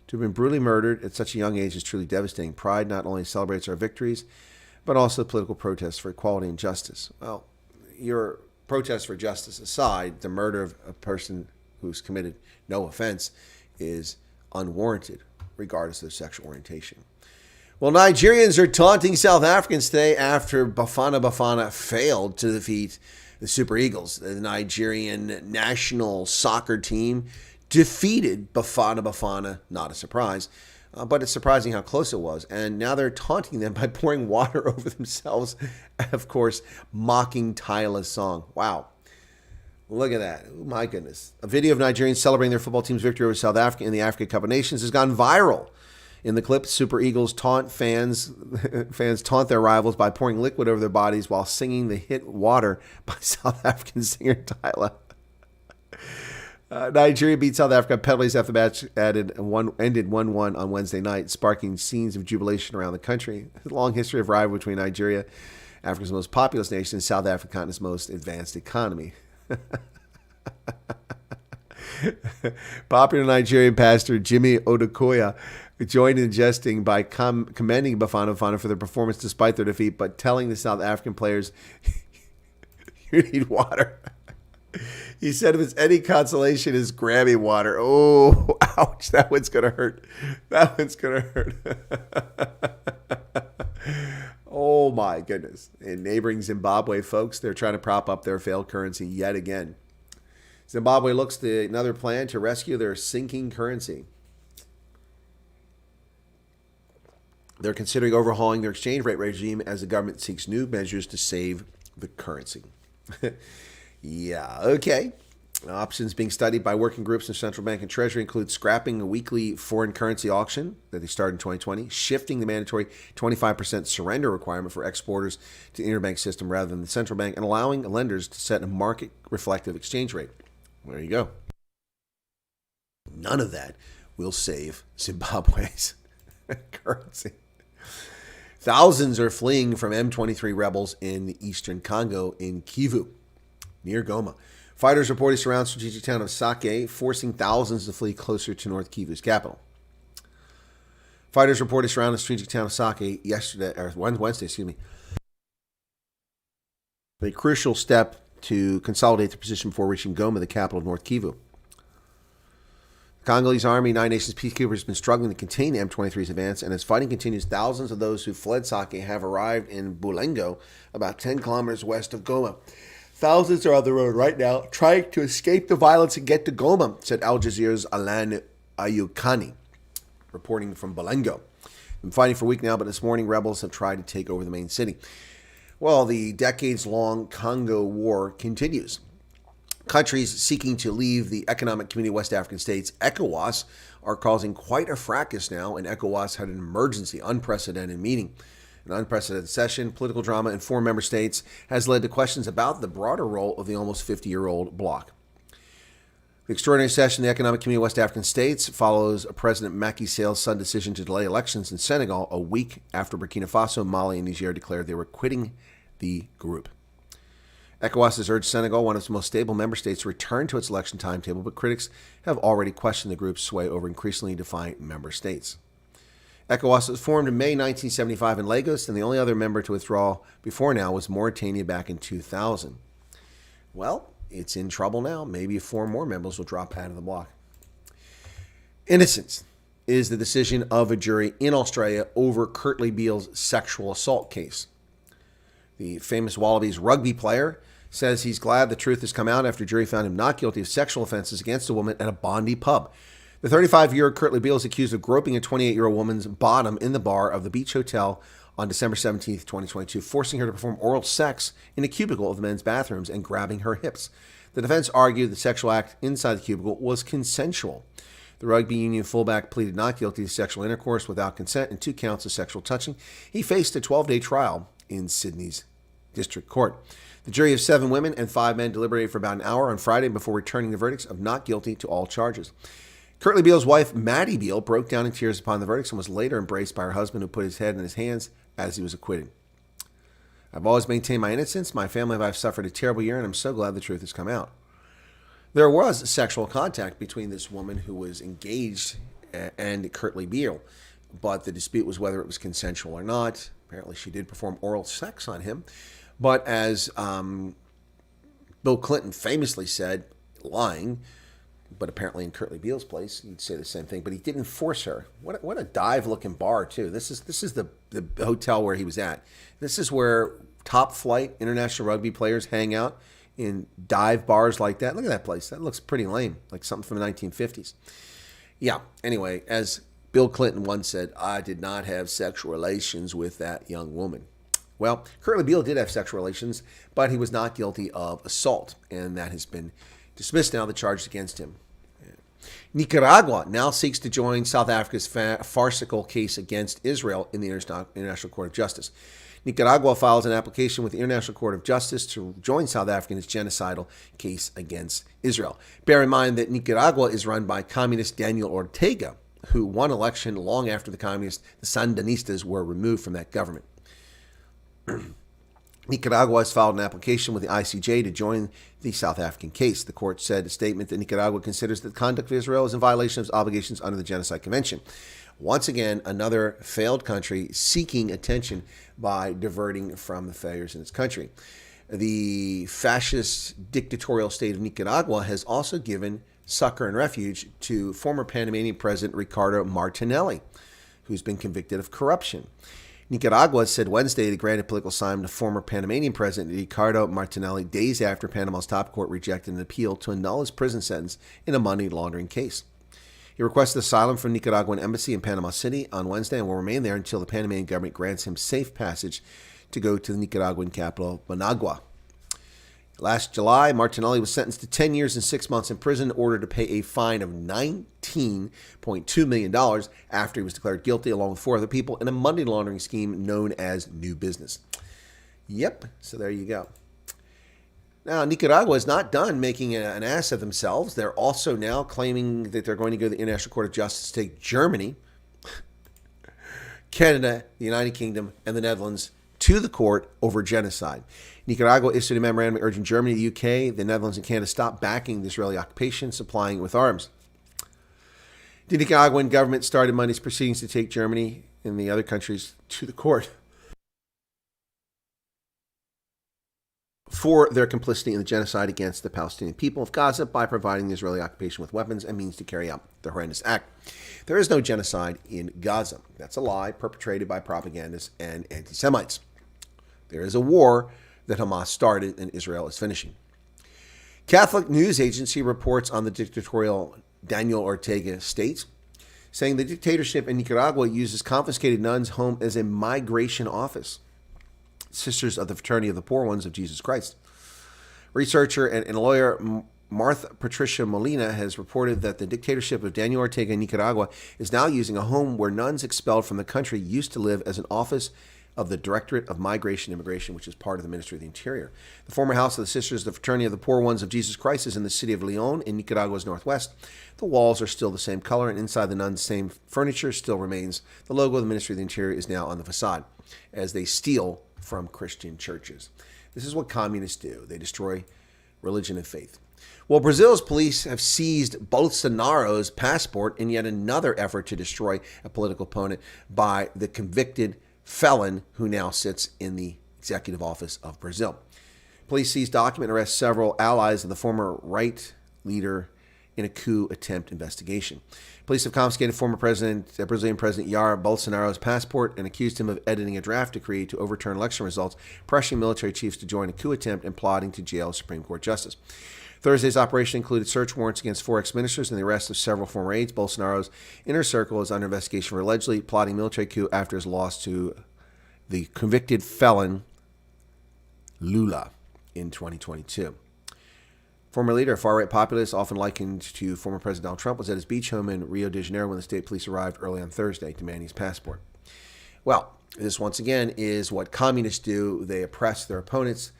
To have been brutally murdered at such a young age is truly devastating. Pride not only celebrates our victories, but also political protests for equality and justice. Well, your protest for justice aside, the murder of a person who's committed no offense is unwarranted, regardless of their sexual orientation. Well, Nigerians are taunting South Africans today after Bafana Bafana failed to defeat the Super Eagles. The Nigerian national soccer team defeated Bafana Bafana, not a surprise, but it's surprising how close it was. And now they're taunting them by pouring water over themselves, of course, mocking Tyla's song. Wow. Look at that. Oh, my goodness. A video of Nigerians celebrating their football team's victory over South Africa in the Africa Cup of Nations has gone viral. In the clip, Super Eagles fans taunt their rivals by pouring liquid over their bodies while singing the hit Water by South African singer Tyla. Nigeria beat South Africa penalties after the match ended 1-1 on Wednesday night, sparking scenes of jubilation around the country. A long history of rivalry between Nigeria, Africa's most populous nation, and South Africa, continent's most advanced economy. Popular Nigerian pastor Jimmy Odukoya joined in jesting by commending Bafana Bafana for their performance despite their defeat, but telling the South African players, "You need water." He said if it's any consolation, it's Grammy water. Oh, ouch. That one's going to hurt. Oh, my goodness. In neighboring Zimbabwe, folks, they're trying to prop up their failed currency yet again. Zimbabwe looks to another plan to rescue their sinking currency. They're considering overhauling their exchange rate regime as the government seeks new measures to save the currency. Yeah, okay. Options being studied by working groups in Central Bank and Treasury include scrapping a weekly foreign currency auction that they started in 2020, shifting the mandatory 25% surrender requirement for exporters to the interbank system rather than the central bank, and allowing lenders to set a market-reflective exchange rate. There you go. None of that will save Zimbabwe's currency. Thousands are fleeing from M23 rebels in the eastern Congo in Kivu, near Goma. Fighters reportedly surround strategic town of Sake, forcing thousands to flee closer to North Kivu's capital. Fighters reportedly surround the strategic town of Sake Wednesday. A crucial step to consolidate the position before reaching Goma, the capital of North Kivu. The Congolese Army, Nine Nations Peacekeepers, has been struggling to contain M23's advance, and as fighting continues, thousands of those who fled Sake have arrived in Bulengo, about 10 kilometers west of Goma. Thousands are on the road right now, trying to escape the violence and get to Goma, said Al Jazeera's Alan Ayukani, reporting from Bulengo. Been fighting for a week now, but this morning rebels have tried to take over the main city. Well, the decades-long Congo war continues. Countries seeking to leave the Economic Community of West African States, ECOWAS, are causing quite a fracas now, and ECOWAS had an emergency, unprecedented meeting An unprecedented session, political drama in 4 member states has led to questions about the broader role of the almost 50-year-old bloc. The extraordinary session of the Economic Community of West African States follows President Macky Sall's sudden decision to delay elections in Senegal a week after Burkina Faso, Mali, and Niger declared they were quitting the group. ECOWAS has urged Senegal, one of its most stable member states, to return to its election timetable, but critics have already questioned the group's sway over increasingly defiant member states. ECOWAS was formed in May 1975 in Lagos, and the only other member to withdraw before now was Mauritania back in 2000. Well, it's in trouble now. Maybe 4 more members will drop out of the bloc. Innocence is the decision of a jury in Australia over Kurtley Beale's sexual assault case. The famous Wallabies rugby player says he's glad the truth has come out after a jury found him not guilty of sexual offenses against a woman at a Bondi pub. The 35-year-old Kurtley Beale is accused of groping a 28-year-old woman's bottom in the bar of the Beach Hotel on December 17, 2022, forcing her to perform oral sex in a cubicle of the men's bathrooms and grabbing her hips. The defense argued the sexual act inside the cubicle was consensual. The rugby union fullback pleaded not guilty to sexual intercourse without consent and 2 counts of sexual touching. He faced a 12-day trial in Sydney's District Court. The jury of 7 women and 5 men deliberated for about an hour on Friday before returning the verdicts of not guilty to all charges. Kurtley Beale's wife, Maddie Beale, broke down in tears upon the verdicts and was later embraced by her husband, who put his head in his hands as he was acquitted. I've always maintained my innocence. My family and I have suffered a terrible year, and I'm so glad the truth has come out. There was sexual contact between this woman who was engaged and Kurtley Beale, but the dispute was whether it was consensual or not. Apparently she did perform oral sex on him, but as Bill Clinton famously said, lying, but apparently in Kurtley Beale's place, he'd say the same thing, but he didn't force her. What a dive-looking bar, too. This is the hotel where he was at. This is where top-flight international rugby players hang out, in dive bars like that. Look at that place. That looks pretty lame, like something from the 1950s. Yeah, anyway, as Bill Clinton once said, I did not have sexual relations with that young woman. Well, Kurtley Beale did have sexual relations, but he was not guilty of assault, and that has been dismissed now, the charges against him. Nicaragua now seeks to join South Africa's farcical case against Israel in the International Court of Justice. Nicaragua files an application with the International Court of Justice to join South Africa in its genocidal case against Israel. Bear in mind that Nicaragua is run by communist Daniel Ortega, who won election long after the Sandinistas were removed from that government. Nicaragua has filed an application with the ICJ to join the South African case. The court said in a statement that Nicaragua considers that the conduct of Israel is in violation of its obligations under the Genocide Convention. Once again, another failed country seeking attention by diverting from the failures in its country. The fascist dictatorial state of Nicaragua has also given succor and refuge to former Panamanian President Ricardo Martinelli, who's been convicted of corruption. Nicaragua said Wednesday it granted political asylum to former Panamanian President Ricardo Martinelli days after Panama's top court rejected an appeal to annul his prison sentence in a money laundering case. He requested asylum from the Nicaraguan embassy in Panama City on Wednesday and will remain there until the Panamanian government grants him safe passage to go to the Nicaraguan capital, Managua. Last July, Martinelli was sentenced to 10 years and 6 months in prison, ordered to pay a fine of $19.2 million after he was declared guilty, along with 4 other people, in a money laundering scheme known as New Business. Yep, so there you go. Now, Nicaragua is not done making an ass of themselves. They're also now claiming that they're going to go to the International Court of Justice to take Germany, Canada, the United Kingdom, and the Netherlands to the court over genocide. Nicaragua issued a memorandum urging Germany, the UK, the Netherlands, and Canada to stop backing the Israeli occupation, supplying it with arms. The Nicaraguan government started Monday's proceedings to take Germany and the other countries to the court for their complicity in the genocide against the Palestinian people of Gaza by providing the Israeli occupation with weapons and means to carry out the horrendous act. There is no genocide in Gaza. That's a lie perpetrated by propagandists and anti-Semites. There is a war that Hamas started and Israel is finishing. Catholic news agency reports on the dictatorial Daniel Ortega state, saying the dictatorship in Nicaragua uses confiscated nuns' home as a migration office. Sisters of the Fraternity of the Poor Ones of Jesus Christ. Researcher and lawyer Martha Patricia Molina has reported that the dictatorship of Daniel Ortega in Nicaragua is now using a home where nuns expelled from the country used to live as an office of the Directorate of Migration and Immigration, which is part of the Ministry of the Interior. The former house of the Sisters of the Fraternity of the Poor Ones of Jesus Christ is in the city of Leon in Nicaragua's northwest. The walls are still the same color, and inside the nuns' same furniture still remains. The logo of the Ministry of the Interior is now on the facade, as they steal from Christian churches. This is what communists do. They destroy religion and faith. Well, Brazil's police have seized Bolsonaro's passport in yet another effort to destroy a political opponent by the convicted felon who now sits in the executive office of Brazil. Police seized document and arrest several allies of the former right leader in a coup attempt investigation. Police have confiscated former Brazilian President Jair Bolsonaro's passport and accused him of editing a draft decree to overturn election results, pressuring military chiefs to join a coup attempt and plotting to jail a Supreme Court justice. Thursday's operation included search warrants against 4 ex-ministers and the arrest of several former aides. Bolsonaro's inner circle is under investigation for allegedly plotting military coup after his loss to the convicted felon Lula in 2022. Former leader, a far-right populist, often likened to former President Donald Trump, was at his beach home in Rio de Janeiro when the state police arrived early on Thursday demanding his passport. Well, this once again is what communists do. They oppress their opponents.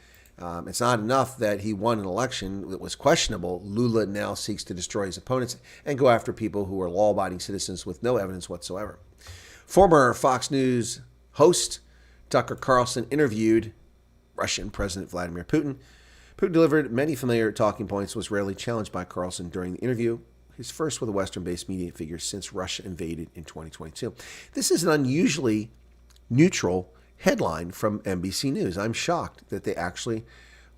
It's not enough that he won an election that was questionable. Lula now seeks to destroy his opponents and go after people who are law-abiding citizens with no evidence whatsoever. Former Fox News host Tucker Carlson interviewed Russian President Vladimir Putin. Putin delivered many familiar talking points, was rarely challenged by Carlson during the interview, his first with a Western-based media figure since Russia invaded in 2022. This is an unusually neutral headline from NBC News. I'm shocked that they actually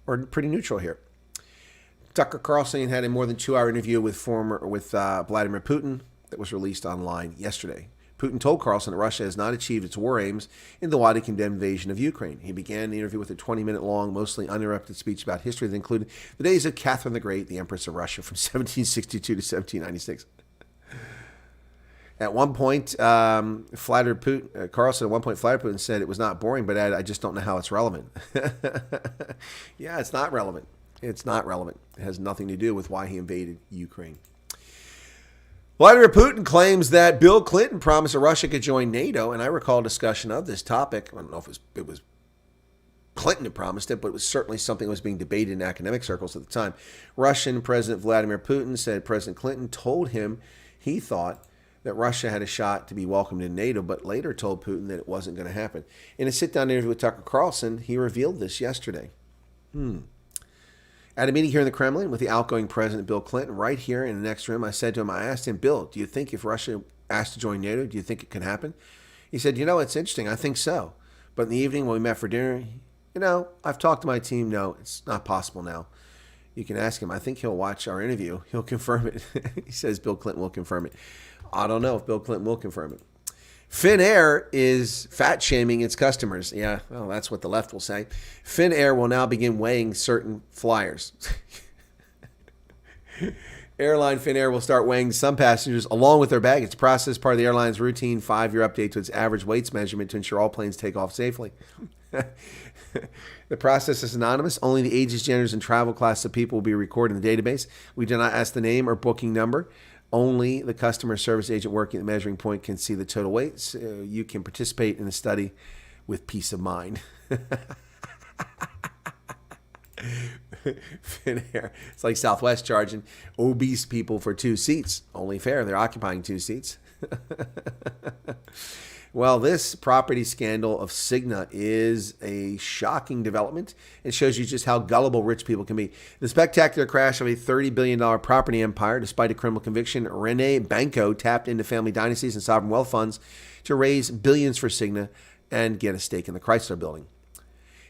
are pretty neutral here. Tucker Carlson had a more than 2-hour interview with Vladimir Putin that was released online yesterday. Putin told Carlson that Russia has not achieved its war aims in the widely condemned invasion of Ukraine. He began the interview with a 20-minute-long, mostly uninterrupted speech about history that included the days of Catherine the Great, the Empress of Russia, from 1762 to 1796. At one point, Carlson flattered Putin said it was not boring, but I just don't know how it's relevant. Yeah, it's not relevant. It's not relevant. It has nothing to do with why he invaded Ukraine. Vladimir Putin claims that Bill Clinton promised that Russia could join NATO, and I recall a discussion of this topic. I don't know if it was Clinton who promised it, but it was certainly something that was being debated in academic circles at the time. Russian President Vladimir Putin said President Clinton told him he thought that Russia had a shot to be welcomed in NATO, but later told Putin that it wasn't going to happen. In a sit-down interview with Tucker Carlson, he revealed this yesterday. At a meeting here in the Kremlin with the outgoing President Bill Clinton, right here in the next room, I asked him, Bill, do you think if Russia asked to join NATO, do you think it can happen? He said, it's interesting. I think so. But in the evening when we met for dinner, I've talked to my team. No, it's not possible now. You can ask him. I think he'll watch our interview. He'll confirm it. He says Bill Clinton will confirm it. I don't know if Bill Clinton will confirm it. Finnair is fat-shaming its customers. Yeah, well, that's what the left will say. Finnair will now begin weighing certain flyers. Airline Finnair will start weighing some passengers along with their baggage. The process is part of the airline's routine 5-year update to its average weights measurement to ensure all planes take off safely. The process is anonymous. Only the ages, genders, and travel class of people will be recorded in the database. We do not ask the name or booking number. Only the customer service agent working at the measuring point can see the total weight. So you can participate in the study with peace of mind. Finnair. It's like Southwest charging obese people for 2 seats. Only fair. They're occupying 2 seats. Well, this property scandal of Cigna is a shocking development. It shows you just how gullible rich people can be. The spectacular crash of a $30 billion property empire, despite a criminal conviction, Rene Banco tapped into family dynasties and sovereign wealth funds to raise billions for Cigna and get a stake in the Chrysler building.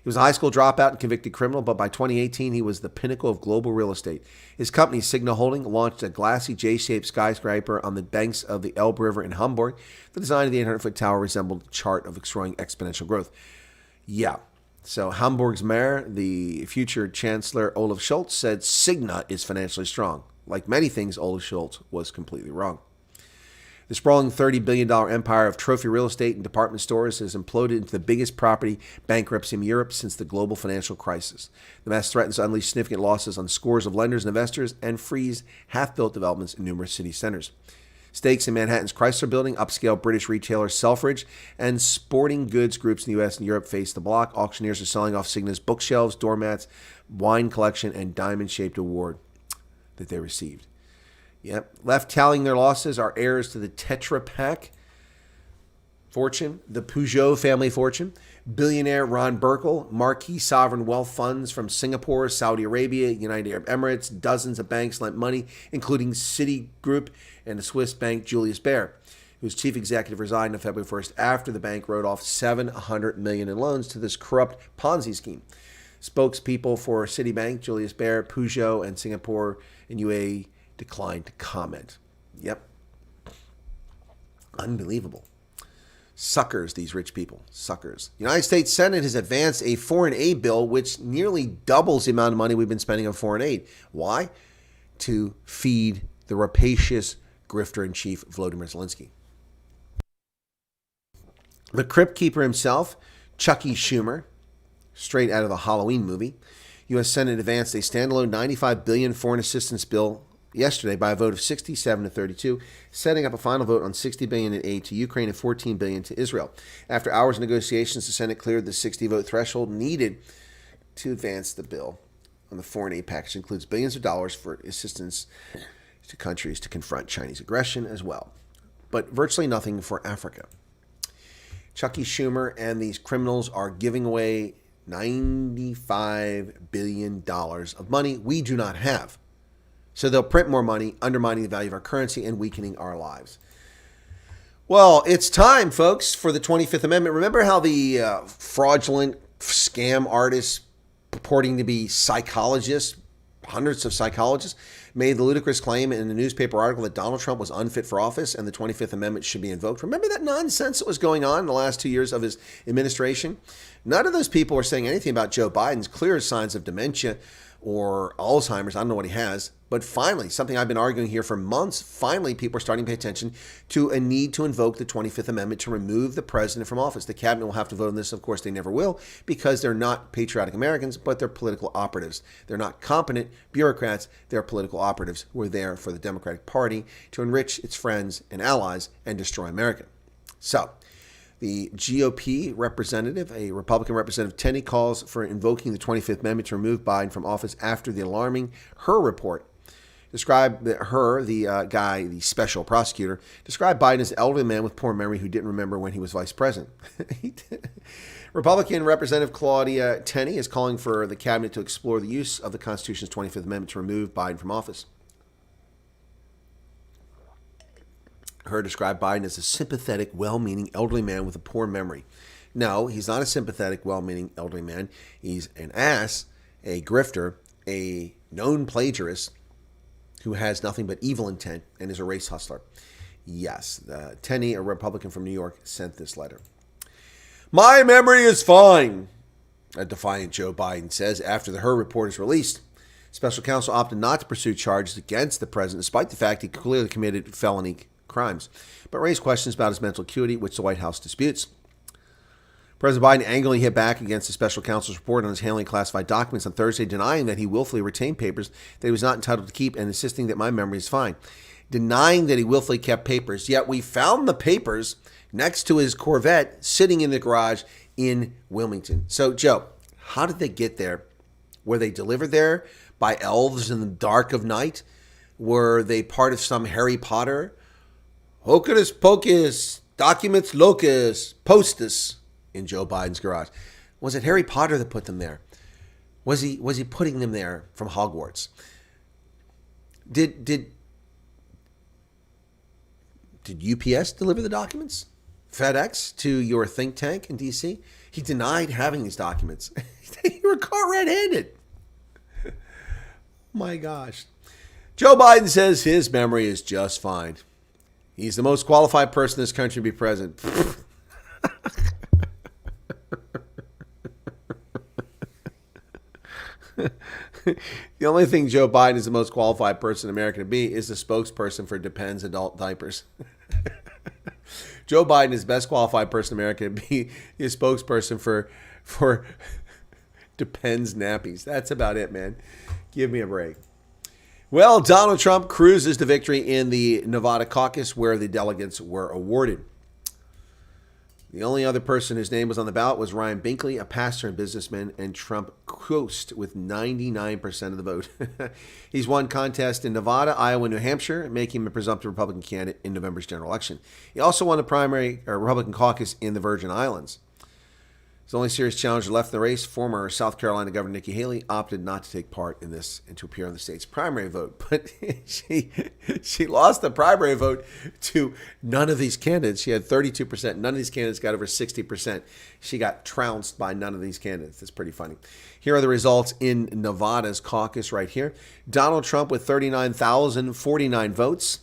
He was a high school dropout and convicted criminal, but by 2018, he was the pinnacle of global real estate. His company, Cigna Holding, launched a glassy J-shaped skyscraper on the banks of the Elbe River in Hamburg. The design of the 800-foot tower resembled a chart of growing exponential growth. Yeah. So Hamburg's mayor, the future chancellor Olaf Scholz, said Cigna is financially strong. Like many things, Olaf Scholz was completely wrong. The sprawling $30 billion empire of trophy real estate and department stores has imploded into the biggest property bankruptcy in Europe since the global financial crisis. The mess threatens to unleash significant losses on scores of lenders and investors and freeze half-built developments in numerous city centers. Stakes in Manhattan's Chrysler Building, upscale British retailer Selfridge, and sporting goods groups in the U.S. and Europe face the block. Auctioneers are selling off Cigna's bookshelves, doormats, wine collection, and diamond-shaped award that they received. Yep. Left tallying their losses are heirs to the Tetra Pak fortune, the Peugeot family fortune, billionaire Ron Burkle, marquee sovereign wealth funds from Singapore, Saudi Arabia, United Arab Emirates, dozens of banks lent money, including Citigroup and the Swiss bank Julius Baer, whose chief executive resigned on February 1st after the bank wrote off $700 million in loans to this corrupt Ponzi scheme. Spokespeople for Citibank, Julius Baer, Peugeot, and Singapore and UAE declined to comment. Yep. Unbelievable. Suckers, these rich people. Suckers. The United States Senate has advanced a foreign aid bill which nearly doubles the amount of money we've been spending on foreign aid. Why? To feed the rapacious grifter-in-chief Volodymyr Zelensky. The Crypt Keeper himself, Chucky Schumer, straight out of a Halloween movie, U.S. Senate advanced a standalone $95 billion foreign assistance bill yesterday by a vote of 67 to 32, setting up a final vote on $60 billion in aid to Ukraine and $14 billion to Israel. After hours of negotiations, the Senate cleared the 60-vote threshold needed to advance the bill on the foreign aid package. It includes billions of dollars for assistance to countries to confront Chinese aggression as well, but virtually nothing for Africa. Chucky Schumer and these criminals are giving away $95 billion of money we do not have. So they'll print more money, undermining the value of our currency and weakening our lives. Well, it's time, folks, for the 25th Amendment. Remember how the fraudulent scam artists purporting to be psychologists, hundreds of psychologists, made the ludicrous claim in a newspaper article that Donald Trump was unfit for office and the 25th Amendment should be invoked? Remember that nonsense that was going on in the last 2 years of his administration? None of those people are saying anything about Joe Biden's clear signs of dementia or Alzheimer's. I don't know what he has. But finally, something I've been arguing here for months, finally people are starting to pay attention to a need to invoke the 25th Amendment to remove the president from office. The cabinet will have to vote on this. Of course, they never will because they're not patriotic Americans, but they're political operatives. They're not competent bureaucrats. They're political operatives who are there for the Democratic Party to enrich its friends and allies and destroy America. So, the GOP representative, a Republican representative, Tenney, calls for invoking the 25th Amendment to remove Biden from office after the alarming Her report described the special prosecutor, described Biden as an elderly man with poor memory who didn't remember when he was vice president. Republican Representative Claudia Tenney is calling for the cabinet to explore the use of the Constitution's 25th Amendment to remove Biden from office. Her described Biden as a sympathetic, well-meaning elderly man with a poor memory. No, he's not a sympathetic, well-meaning elderly man. He's an ass, a grifter, a known plagiarist who has nothing but evil intent and is a race hustler. Yes, Tenney, a Republican from New York, sent this letter. My memory is fine, a defiant Joe Biden says after the Her report is released. Special counsel opted not to pursue charges against the president, despite the fact he clearly committed felony crimes, but raised questions about his mental acuity, which the White House disputes. President Biden angrily hit back against the special counsel's report on his handling classified documents on Thursday, denying that he willfully retained papers that he was not entitled to keep and insisting that my memory is fine. Denying that he willfully kept papers, yet we found the papers next to his Corvette sitting in the garage in Wilmington. So, Joe, how did they get there? Were they delivered there by elves in the dark of night? Were they part of some Harry Potter? Hocus pocus, documents locus, postus in Joe Biden's garage. Was it Harry Potter that put them there? Was he putting them there from Hogwarts? Did UPS deliver the documents? FedEx to your think tank in D.C.? He denied having these documents. You were caught red-handed. My gosh. Joe Biden says his memory is just fine. He's the most qualified person in this country to be president. The only thing Joe Biden is the most qualified person in America to be is the spokesperson for Depends Adult Diapers. Joe Biden is the best qualified person in America to be a spokesperson for Depends Nappies. That's about it, man. Give me a break. Well, Donald Trump cruises to victory in the Nevada caucus where the delegates were awarded. The only other person whose name was on the ballot was Ryan Binkley, a pastor and businessman, and Trump coasted with 99% of the vote. He's won contests in Nevada, Iowa, and New Hampshire, making him a presumptive Republican candidate in November's general election. He also won the primary Republican caucus in the Virgin Islands. His only serious challenger left in the race, former South Carolina Governor Nikki Haley, opted not to take part in this and to appear on the state's primary vote. But she lost the primary vote to none of these candidates. She had 32%. None of these candidates got over 60%. She got trounced by none of these candidates. It's pretty funny. Here are the results in Nevada's caucus right here. Donald Trump with 39,049 votes.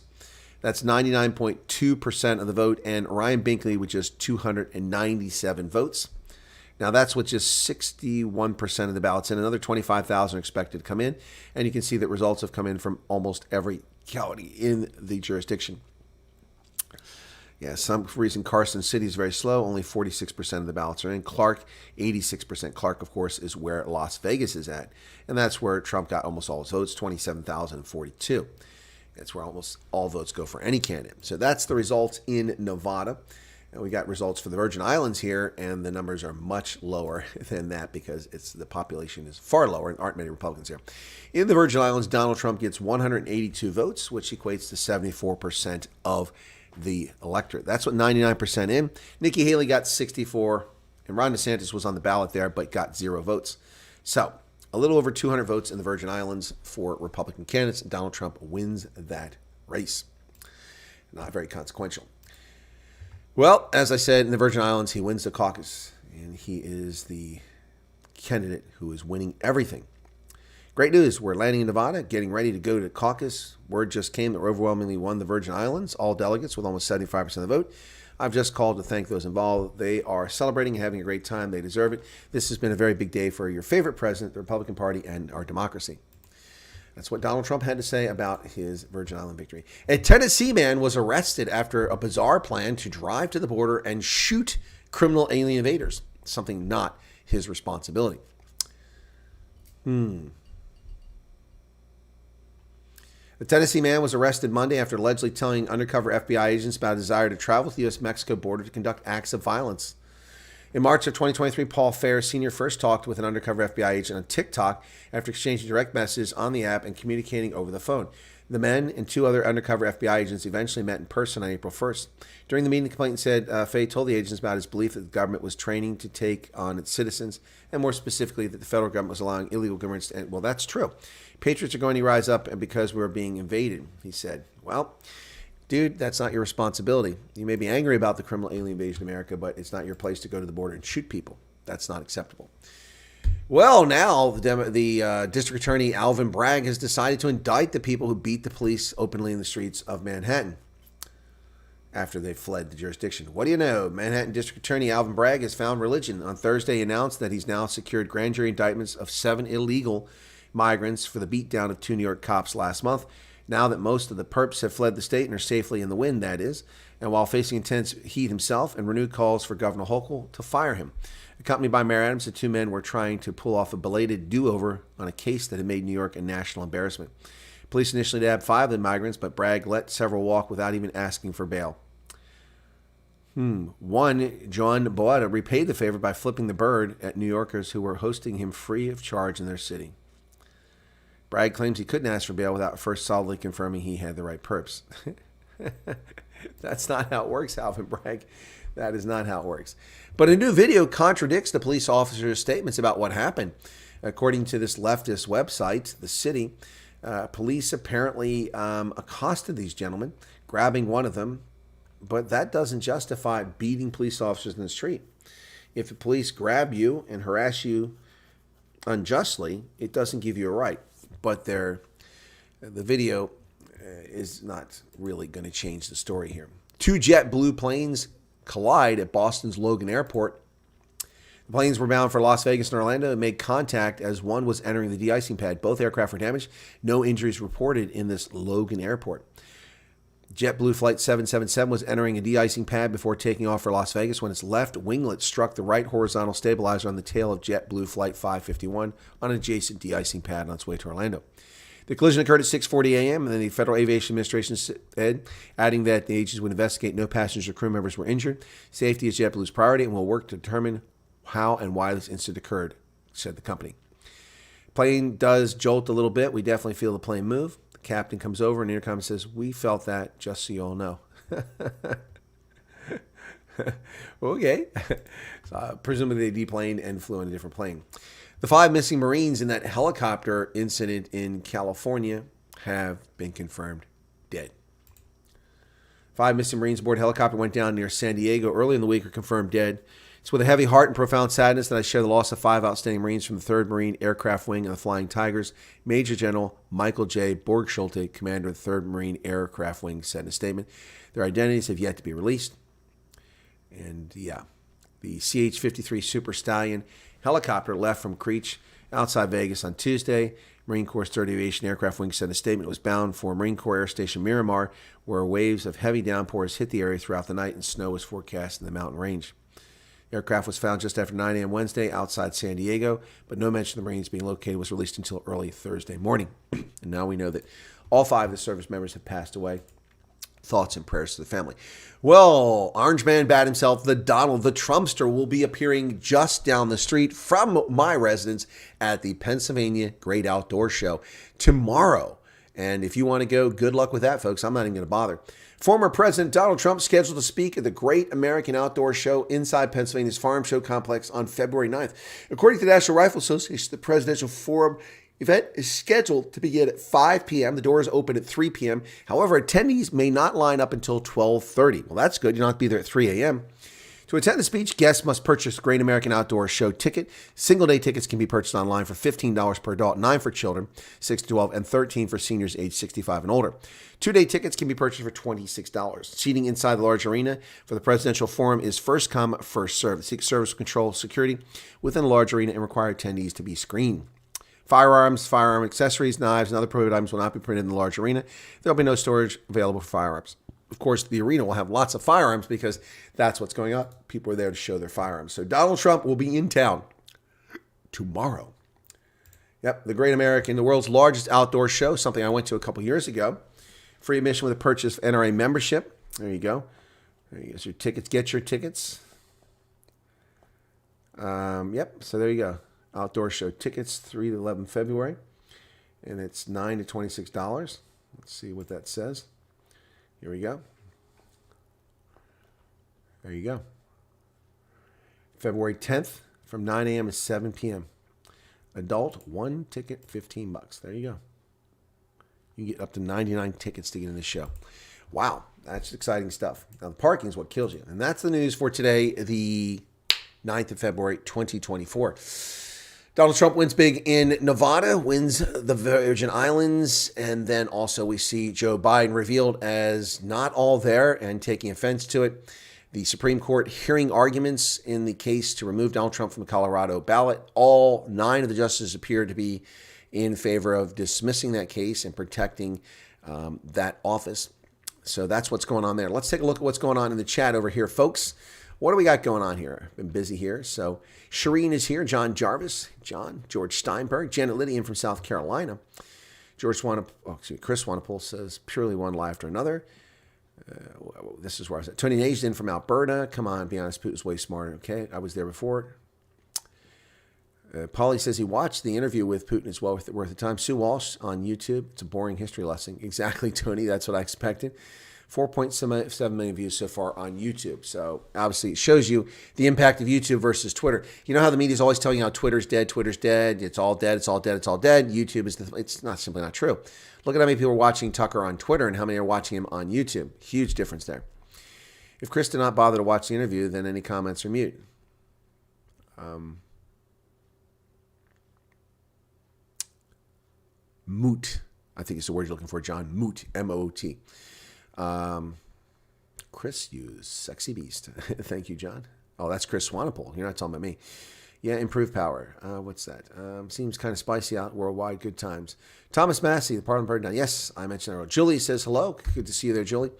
That's 99.2% of the vote. And Ryan Binkley with just 297 votes. Now, that's with just 61% of the ballots in. Another 25,000 are expected to come in. And you can see that results have come in from almost every county in the jurisdiction. Yeah, some reason Carlson City is very slow. Only 46% of the ballots are in. Clark, 86%. Clark, of course, is where Las Vegas is at. And that's where Trump got almost all his votes, 27,042. That's where almost all votes go for any candidate. So that's the results in Nevada. And we got results for the Virgin Islands here, and the numbers are much lower than that because the population is far lower and aren't many Republicans here. In the Virgin Islands, Donald Trump gets 182 votes, which equates to 74% of the electorate. That's what 99% in. Nikki Haley got 64, and Ron DeSantis was on the ballot there, but got 0 votes. So a little over 200 votes in the Virgin Islands for Republican candidates. Donald Trump wins that race. Not very consequential. Well, as I said, in the Virgin Islands, he wins the caucus, and he is the candidate who is winning everything. Great news. We're landing in Nevada, getting ready to go to caucus. Word just came that we overwhelmingly won the Virgin Islands, all delegates with almost 75% of the vote. I've just called to thank those involved. They are celebrating and having a great time. They deserve it. This has been a very big day for your favorite president, the Republican Party, and our democracy. That's what Donald Trump had to say about his Virgin Island victory. A Tennessee man was arrested after a bizarre plan to drive to the border and shoot criminal alien invaders, something not his responsibility. The Tennessee man was arrested Monday after allegedly telling undercover FBI agents about a desire to travel to the U.S.-Mexico border to conduct acts of violence. In March of 2023, Paul Fair Sr. first talked with an undercover FBI agent on TikTok after exchanging direct messages on the app and communicating over the phone. The men and 2 other undercover FBI agents eventually met in person on April 1st. During the meeting, the complainant said Faye told the agents about his belief that the government was training to take on its citizens, and more specifically that the federal government was allowing illegal immigrants to enter. Well, that's true. Patriots are going to rise up and because we're being invaded, he said. Well, dude, that's not your responsibility. You may be angry about the criminal alien invasion of America, but it's not your place to go to the border and shoot people. That's not acceptable. Well, now the District Attorney Alvin Bragg has decided to indict the people who beat the police openly in the streets of Manhattan after they fled the jurisdiction. What do you know? Manhattan District Attorney Alvin Bragg has found religion. On Thursday, he announced that he's now secured grand jury indictments of 7 illegal migrants for the beatdown of 2 New York cops last month. Now that most of the perps have fled the state and are safely in the wind, that is, and while facing intense heat himself and renewed calls for Governor Hochul to fire him. Accompanied by Mayor Adams, the 2 men were trying to pull off a belated do-over on a case that had made New York a national embarrassment. Police initially nabbed 5 of the migrants, but Bragg let several walk without even asking for bail. One, John Boada, repaid the favor by flipping the bird at New Yorkers who were hosting him free of charge in their city. Bragg claims he couldn't ask for bail without first solidly confirming he had the right perps. That's not how it works, Alvin Bragg. That is not how it works. But a new video contradicts the police officer's statements about what happened. According to this leftist website, The City, police apparently accosted these gentlemen, grabbing one of them, but that doesn't justify beating police officers in the street. If the police grab you and harass you unjustly, it doesn't give you a right. But the video is not really going to change the story here. 2 JetBlue planes collide at Boston's Logan Airport. The planes were bound for Las Vegas and Orlando and made contact as one was entering the de-icing pad. Both aircraft were damaged. No injuries reported in this Logan Airport. JetBlue Flight 777 was entering a de-icing pad before taking off for Las Vegas when its left winglet struck the right horizontal stabilizer on the tail of JetBlue Flight 551 on an adjacent de-icing pad on its way to Orlando. The collision occurred at 6:40 a.m., and then the Federal Aviation Administration said, adding that the agencies would investigate no passengers or crew members were injured. Safety is JetBlue's priority and will work to determine how and why this incident occurred, said the company. Plane does jolt a little bit. We definitely feel the plane move. The captain comes over and the intercom says, "We felt that, just so you all know." Okay. So, presumably they deplaned and flew in a different plane. The 5 missing Marines in that helicopter incident in California have been confirmed dead. 5 missing Marines aboard helicopter went down near San Diego early in the week are confirmed dead. It's with a heavy heart and profound sadness that I share the loss of 5 outstanding Marines from the 3rd Marine Aircraft Wing of the Flying Tigers. Major General Michael J. Borgschulte, commander of the 3rd Marine Aircraft Wing, said in a statement. Their identities have yet to be released. And yeah, the CH-53 Super Stallion helicopter left from Creech outside Vegas on Tuesday. Marine Corps 3rd Aviation Aircraft Wing said in a statement it was bound for Marine Corps Air Station Miramar, where waves of heavy downpours hit the area throughout the night and snow was forecast in the mountain range. The aircraft was found just after 9 a.m. Wednesday outside San Diego, but no mention of the Marines being located was released until early Thursday morning. And now we know that all 5 of the service members have passed away. Thoughts and prayers to the family. Well, Orange Man Bad himself, the Donald, the Trumpster, will be appearing just down the street from my residence at the Pennsylvania Great Outdoor Show tomorrow. And if you want to go, good luck with that, folks. I'm not even going to bother. Former President Donald Trump scheduled to speak at the Great American Outdoor Show inside Pennsylvania's Farm Show Complex on February 9th. According to the National Rifle Association, the Presidential Forum event is scheduled to begin at 5 p.m. The doors open at 3 p.m. However, attendees may not line up until 12:30. Well, that's good. You don't have to be there at 3 a.m. To attend the speech, guests must purchase a Great American Outdoor Show ticket. Single-day tickets can be purchased online for $15 per adult, $9 for children, 6 to 12, and $13 for seniors age 65 and older. 2-day tickets can be purchased for $26. Seating inside the large arena for the presidential forum is first come, first served. The Secret Service will control security within the large arena and require attendees to be screened. Firearms, firearm accessories, knives, and other prohibited items will not be printed in the large arena. There will be no storage available for firearms. Of course, the arena will have lots of firearms because that's what's going on. People are there to show their firearms. So Donald Trump will be in town tomorrow. Yep, the Great American, the world's largest outdoor show, something I went to a couple years ago. Free admission with a purchase of NRA membership. There you go. There you go. Your tickets. Get your tickets. Yep, so there you go. Outdoor show tickets, 3 to 11 February. And it's $9 to $26. Let's see what that says. Here we go. There you go. February 10th from 9 a.m. to 7 p.m. Adult, 1 ticket, $15. There you go. You can get up to 99 tickets to get in the show. Wow, that's exciting stuff. Now, the parking is what kills you. And that's the news for today, the 9th of February, 2024. Donald Trump wins big in Nevada, wins the Virgin Islands, and then also we see Joe Biden revealed as not all there and taking offense to it. The Supreme Court hearing arguments in the case to remove Donald Trump from the Colorado ballot. All 9 of the justices appear to be in favor of dismissing that case and protecting that office. So that's what's going on there. Let's take a look at what's going on in the chat over here, folks. What do we got going on here? I've been busy here. So Shireen is here. John Jarvis, John, George Steinberg, Janet Lydian from South Carolina. Chris Wanapole says purely one lie after another. This is where I was at. Tony Najan from Alberta. Come on, be honest. Putin's way smarter. Okay, I was there before. Paulie says he watched the interview with Putin as well, worth the time. Sue Walsh on YouTube. It's a boring history lesson. Exactly, Tony. That's what I expected. 4.7 million views so far on YouTube. So obviously it shows you the impact of YouTube versus Twitter. You know how the media is always telling you how Twitter's dead, it's all dead, it's all dead, it's all dead. YouTube is it's not simply not true. Look at how many people are watching Tucker on Twitter and how many are watching him on YouTube. Huge difference there. If Chris did not bother to watch the interview, then any comments are mute. Moot, I think it's the word you're looking for, John. Moot, M-O-O-T. Chris used Sexy Beast. Thank you, John. Oh, that's Chris Wanapole. You're not talking about me. Yeah, improved power. What's that? Seems kind of spicy out worldwide. Good times. Thomas Massey, the Parliament Bird. Now, yes, I mentioned earlier. Julie says hello. Good to see you there, Julie.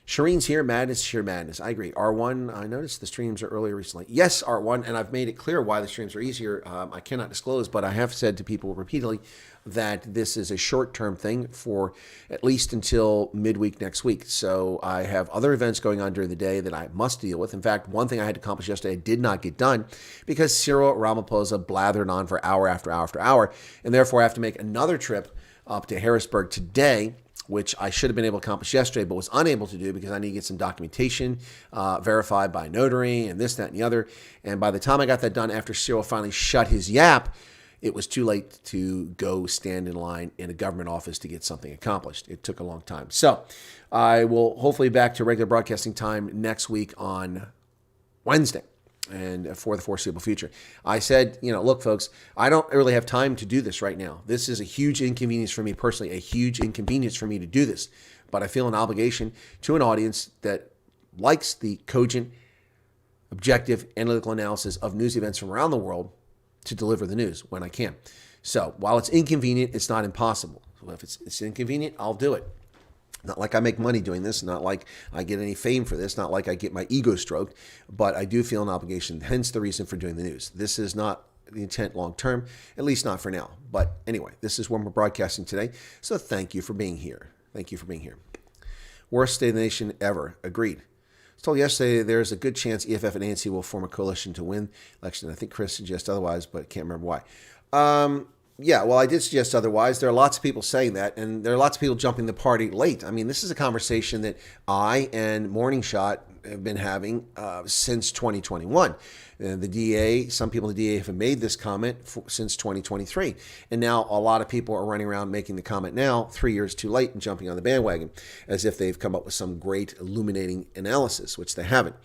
Shireen's here. Madness, sheer madness. I agree. R1, I noticed the streams are earlier recently. Yes, R1, and I've made it clear why the streams are easier. I cannot disclose, but I have said to people repeatedly that this is a short-term thing for at least until midweek next week. So I have other events going on during the day that I must deal with. In fact, one thing I had to accomplish yesterday I did not get done because Cyril Ramaphosa blathered on for hour after hour after hour, and therefore I have to make another trip up to Harrisburg today, which I should have been able to accomplish yesterday, but was unable to do because I need to get some documentation verified by notary and this, that, and the other. And by the time I got that done, after Cyril finally shut his yap, it was too late to go stand in line in a government office to get something accomplished. It took a long time. So I will hopefully be back to regular broadcasting time next week on Wednesday and for the foreseeable future. I said, look, folks, I don't really have time to do this right now. This is a huge inconvenience for me personally, a huge inconvenience for me to do this. But I feel an obligation to an audience that likes the cogent, objective, analytical analysis of news events from around the world to deliver the news when I can. So while it's inconvenient, it's not impossible. So if it's inconvenient, I'll do it. Not like I make money doing this, not like I get any fame for this, not like I get my ego stroked, but I do feel an obligation, hence the reason for doing the news. This is not the intent long term, at least not for now. But anyway, this is when we're broadcasting today, so thank you for being here. Thank you for being here. Worst state of the nation ever. Agreed. I was told yesterday there's a good chance EFF and ANC will form a coalition to win election. I think Chris suggests otherwise, but I can't remember why. Yeah, well, I did suggest otherwise. There are lots of people saying that, and there are lots of people jumping the party late. I mean, this is a conversation that I and Morning Shot have been having since 2021. The DA, some people in the DA have made this comment since 2023. And now a lot of people are running around making the comment now, 3 years too late, and jumping on the bandwagon as if they've come up with some great illuminating analysis, which they haven't.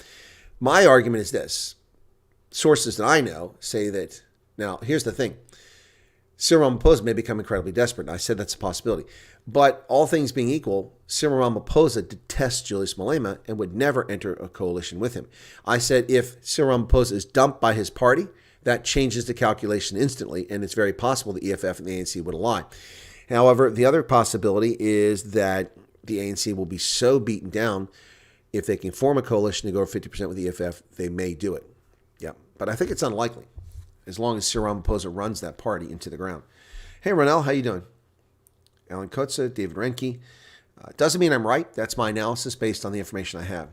My argument is this. Sources that I know say that, now, here's the thing. Cyril Ramaphosa may become incredibly desperate. I said that's a possibility. But all things being equal, Cyril Ramaphosa detests Julius Malema and would never enter a coalition with him. I said if Cyril Ramaphosa is dumped by his party, that changes the calculation instantly, and it's very possible the EFF and the ANC would align. However, the other possibility is that the ANC will be so beaten down, if they can form a coalition to go over 50% with the EFF, they may do it. Yeah, but I think it's unlikely, as long as Cyril Ramaphosa runs that party into the ground. Hey, Ronell, how you doing? Alan Kotza, David Renke. Doesn't mean I'm right. That's my analysis based on the information I have.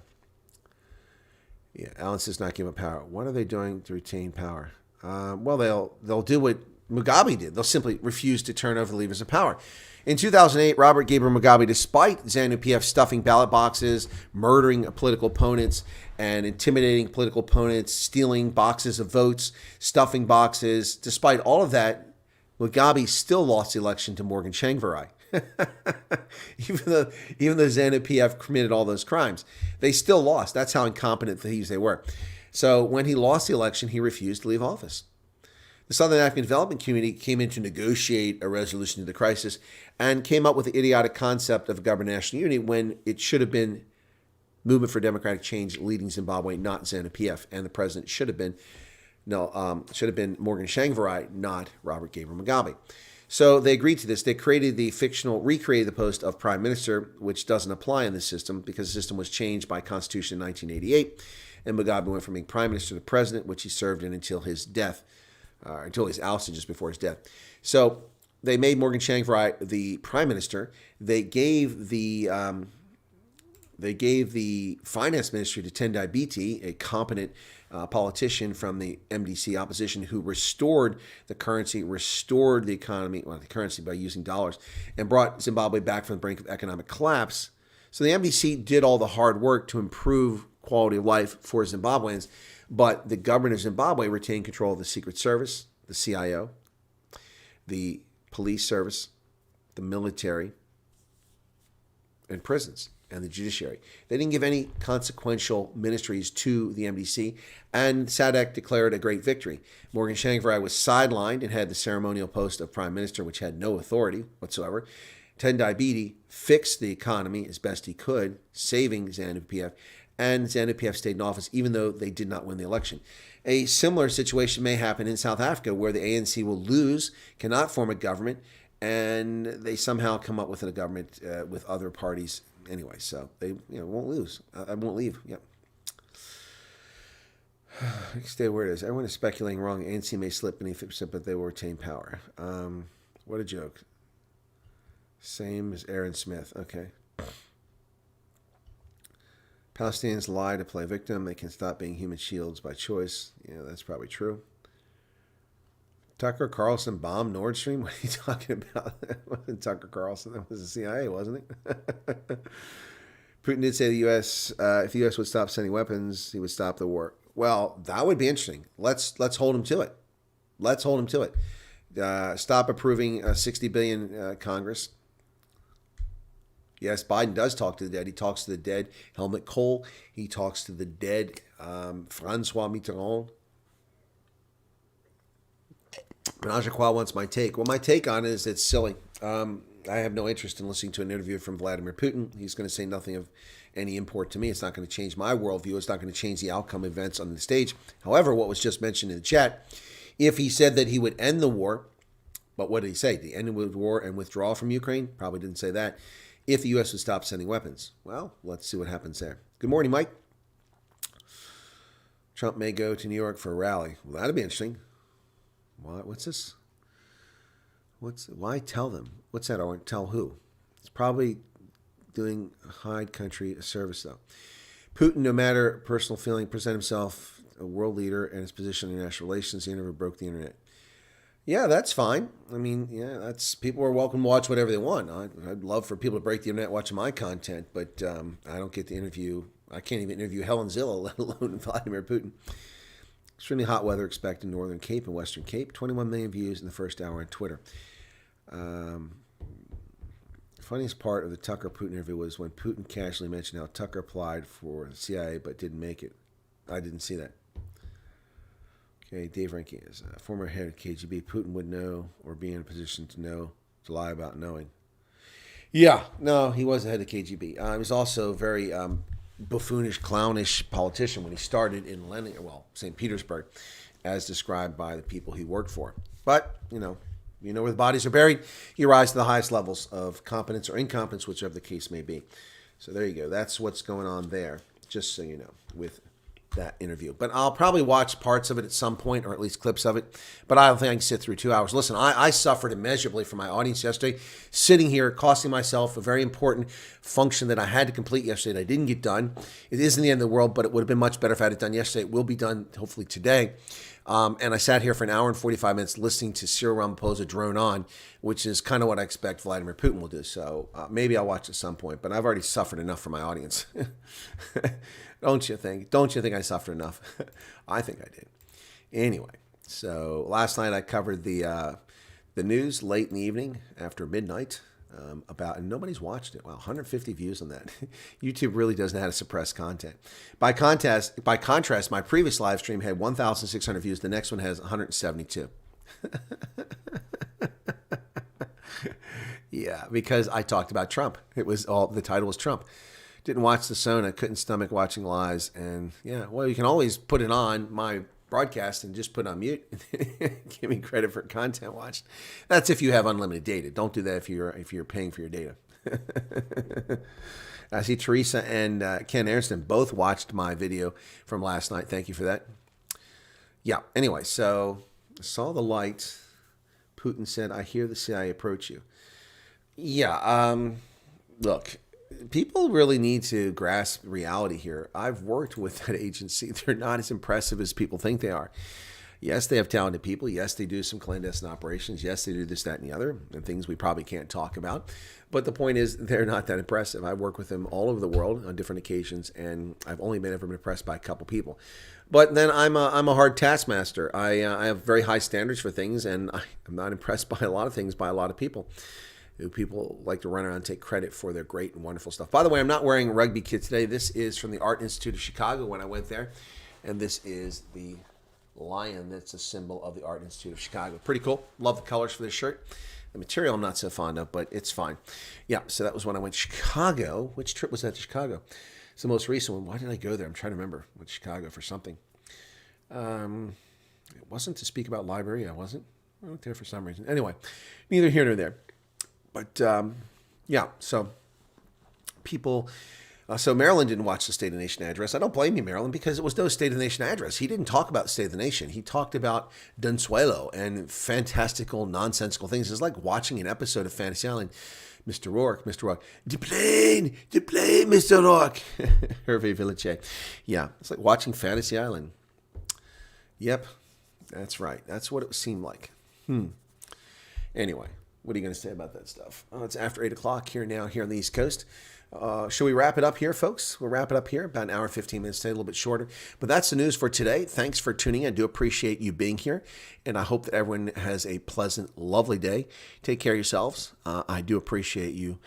Yeah, Alan says not give up power. What are they doing to retain power? Well, they'll do what Mugabe did. They'll simply refuse to turn over the levers of power. In 2008, Robert Gabriel Mugabe, despite ZANU-PF stuffing ballot boxes, murdering political opponents, and intimidating political opponents, stealing boxes of votes, stuffing boxes, despite all of that, Mugabe still lost the election to Morgan Tsvangirai. even though ZANU-PF committed all those crimes, they still lost. That's how incompetent thieves they were. So when he lost the election, he refused to leave office. The Southern African Development Community came in to negotiate a resolution to the crisis and came up with the idiotic concept of a government national unity when it should have been Movement for Democratic Change leading Zimbabwe, not ZANU-PF, and the president should have been Morgan Tsvangirai, not Robert Gabriel Mugabe. So they agreed to this. They recreated the post of prime minister, which doesn't apply in this system because the system was changed by Constitution in 1988, and Mugabe went from being prime minister to president, which he served in until his death. Until he's ousted just before his death. So they made Morgan Tsvangirai the prime minister. They gave the finance ministry to Tendai Biti, a competent politician from the MDC opposition who restored the currency, restored the economy, the currency by using dollars, and brought Zimbabwe back from the brink of economic collapse. So the MDC did all the hard work to improve quality of life for Zimbabweans. But the government of Zimbabwe retained control of the Secret Service, the CIO, the police service, the military, and prisons, and the judiciary. They didn't give any consequential ministries to the MDC, and SADC declared a great victory. Morgan Tsvangirai was sidelined and had the ceremonial post of prime minister, which had no authority whatsoever. Tendai Biti fixed the economy as best he could, saving ZANU-PF, and ZANU-PF stayed in office even though they did not win the election. A similar situation may happen in South Africa where the ANC will lose, cannot form a government, and they somehow come up with a government with other parties Anyway, so they won't lose. I won't leave. Yep. Stay where it is. Everyone is speculating wrong. ANC may slip beneath 50%, but they will retain power. What a joke. Same as Aaron Smith. Okay. Palestinians lie to play victim. They can stop being human shields by choice. Yeah, that's probably true. Tucker Carlson bombed Nord Stream? What are you talking about? That wasn't Tucker Carlson. That was the CIA, wasn't it? Putin did say the U.S., if the U.S. would stop sending weapons, he would stop the war. Well, that would be interesting. Let's hold him to it. Let's hold him to it. Stop approving $60 billion Congress. Yes, Biden does talk to the dead. He talks to the dead Helmut Kohl. He talks to the dead Francois Mitterrand. Menage a trois wants my take. Well, my take on it is it's silly. I have no interest in listening to an interview from Vladimir Putin. He's going to say nothing of any import to me. It's not going to change my worldview. It's not going to change the outcome of events on the stage. However, what was just mentioned in the chat, if he said that he would end the war, but what did he say? The end of the war and withdraw from Ukraine? Probably didn't say that. If the U.S. would stop sending weapons. Well, let's see what happens there. Good morning, Mike. Trump may go to New York for a rally. Well, that'd be interesting. What's this? Why tell them? What's that? Or tell who? It's probably doing Hyde country a service, though. Putin, no matter personal feeling, present himself a world leader and his position in international relations. He never broke the internet. Yeah, that's fine. I mean, that's people are welcome to watch whatever they want. I'd love for people to break the internet watching my content, but I don't get to interview. I can't even interview Helen Zilla, let alone Vladimir Putin. Extremely hot weather expected in Northern Cape and Western Cape. 21 million views in the first hour on Twitter. Funniest part of the Tucker Putin interview was when Putin casually mentioned how Tucker applied for the CIA but didn't make it. I didn't see that. Okay, Dave Renke is a former head of KGB. Putin would know or be in a position to know, to lie about knowing. Yeah, no, he was the head of KGB. He was also a very buffoonish, clownish politician when he started in St. Petersburg, as described by the people he worked for. But, you know where the bodies are buried, you rise to the highest levels of competence or incompetence, whichever the case may be. So there you go. That's what's going on there, just so you know, with that interview. But I'll probably watch parts of it at some point, or at least clips of it. But I don't think I can sit through 2 hours. Listen, I suffered immeasurably from my audience yesterday, sitting here, costing myself a very important function that I had to complete yesterday that I didn't get done. It isn't the end of the world, but it would have been much better if I had it done yesterday. It will be done, hopefully, today. And I sat here for an hour and 45 minutes listening to Cyril Ramaphosa drone on, which is kind of what I expect Vladimir Putin will do. So maybe I'll watch at some point, but I've already suffered enough for my audience. Don't you think? Don't you think I suffered enough? I think I did. Anyway, so last night I covered the news late in the evening after midnight and nobody's watched it. Wow, 150 views on that. YouTube really doesn't know how to suppress content. By contrast, my previous live stream had 1,600 views. The next one has 172. Yeah, because I talked about Trump. The title was Trump. Didn't watch the Sona, couldn't stomach watching lies. And yeah, well, you can always put it on my broadcast and just put it on mute. Give me credit for content watched. That's if you have unlimited data. Don't do that if you're paying for your data. I see Teresa and Ken Aronson both watched my video from last night. Thank you for that. Yeah, anyway, so I saw the light. Putin said, I hear the CIA approach you. Yeah, look, people really need to grasp reality here. I've worked with that agency. They're not as impressive as people think they are. Yes, they have talented people. Yes, they do some clandestine operations. Yes, they do this, that, and the other, and things we probably can't talk about. But the point is, they're not that impressive. I've worked with them all over the world on different occasions, and I've only ever been impressed by a couple people. But then I'm a hard taskmaster. I have very high standards for things, and I'm not impressed by a lot of things by a lot of people. People like to run around and take credit for their great and wonderful stuff. By the way, I'm not wearing a rugby kit today. This is from the Art Institute of Chicago when I went there. And this is the lion that's a symbol of the Art Institute of Chicago. Pretty cool. Love the colors for this shirt. The material I'm not so fond of, but it's fine. Yeah, so that was when I went to Chicago. Which trip was that to Chicago? It's the most recent one. Why did I go there? I'm trying to remember. I went to Chicago for something. It wasn't to speak about library. I wasn't. I went there for some reason. Anyway, neither here nor there. But, yeah, so people. So Maryland didn't watch the State of the Nation address. I don't blame you, Maryland, because it was no State of the Nation address. He didn't talk about the State of the Nation. He talked about Dunsuelo and fantastical, nonsensical things. It's like watching an episode of Fantasy Island. Mr. Rourke, the plane, Mr. Rourke. Hervé Villachet. Yeah, it's like watching Fantasy Island. Yep, that's right. That's what it seemed like. Anyway, what are you going to say about that stuff? It's after 8 o'clock here on the East Coast. Should we wrap it up here, folks? We'll wrap it up here. About an hour and 15 minutes today, a little bit shorter. But that's the news for today. Thanks for tuning in. I do appreciate you being here. And I hope that everyone has a pleasant, lovely day. Take care of yourselves. I do appreciate you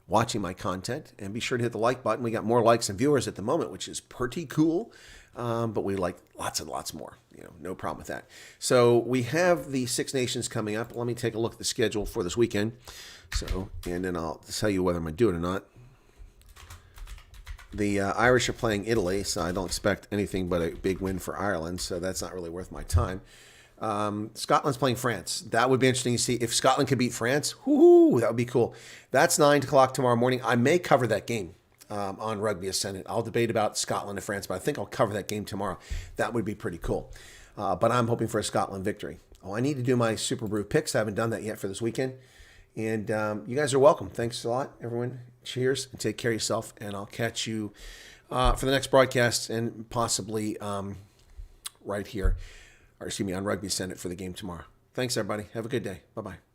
watching my content. And be sure to hit the like button. We got more likes and viewers at the moment, which is pretty cool. But we like lots and lots more. No problem with that. So we have the Six Nations coming up. Let me take a look at the schedule for this weekend. And then I'll tell you whether I'm going to do it or not. The Irish are playing Italy, so I don't expect anything but a big win for Ireland, so that's not really worth my time. Scotland's playing France. That would be interesting to see. If Scotland could beat France, whoo, that would be cool. That's 9 o'clock tomorrow morning. I may cover that game on Rugby Ascendant. I'll debate about Scotland and France, but I think I'll cover that game tomorrow. That would be pretty cool. But I'm hoping for a Scotland victory. I need to do my Super Brew picks. I haven't done that yet for this weekend. And you guys are welcome. Thanks a lot, everyone. Cheers, and take care of yourself. And I'll catch you for the next broadcast and possibly right here, or excuse me, on Rugby Senate for the game tomorrow. Thanks, everybody. Have a good day. Bye-bye.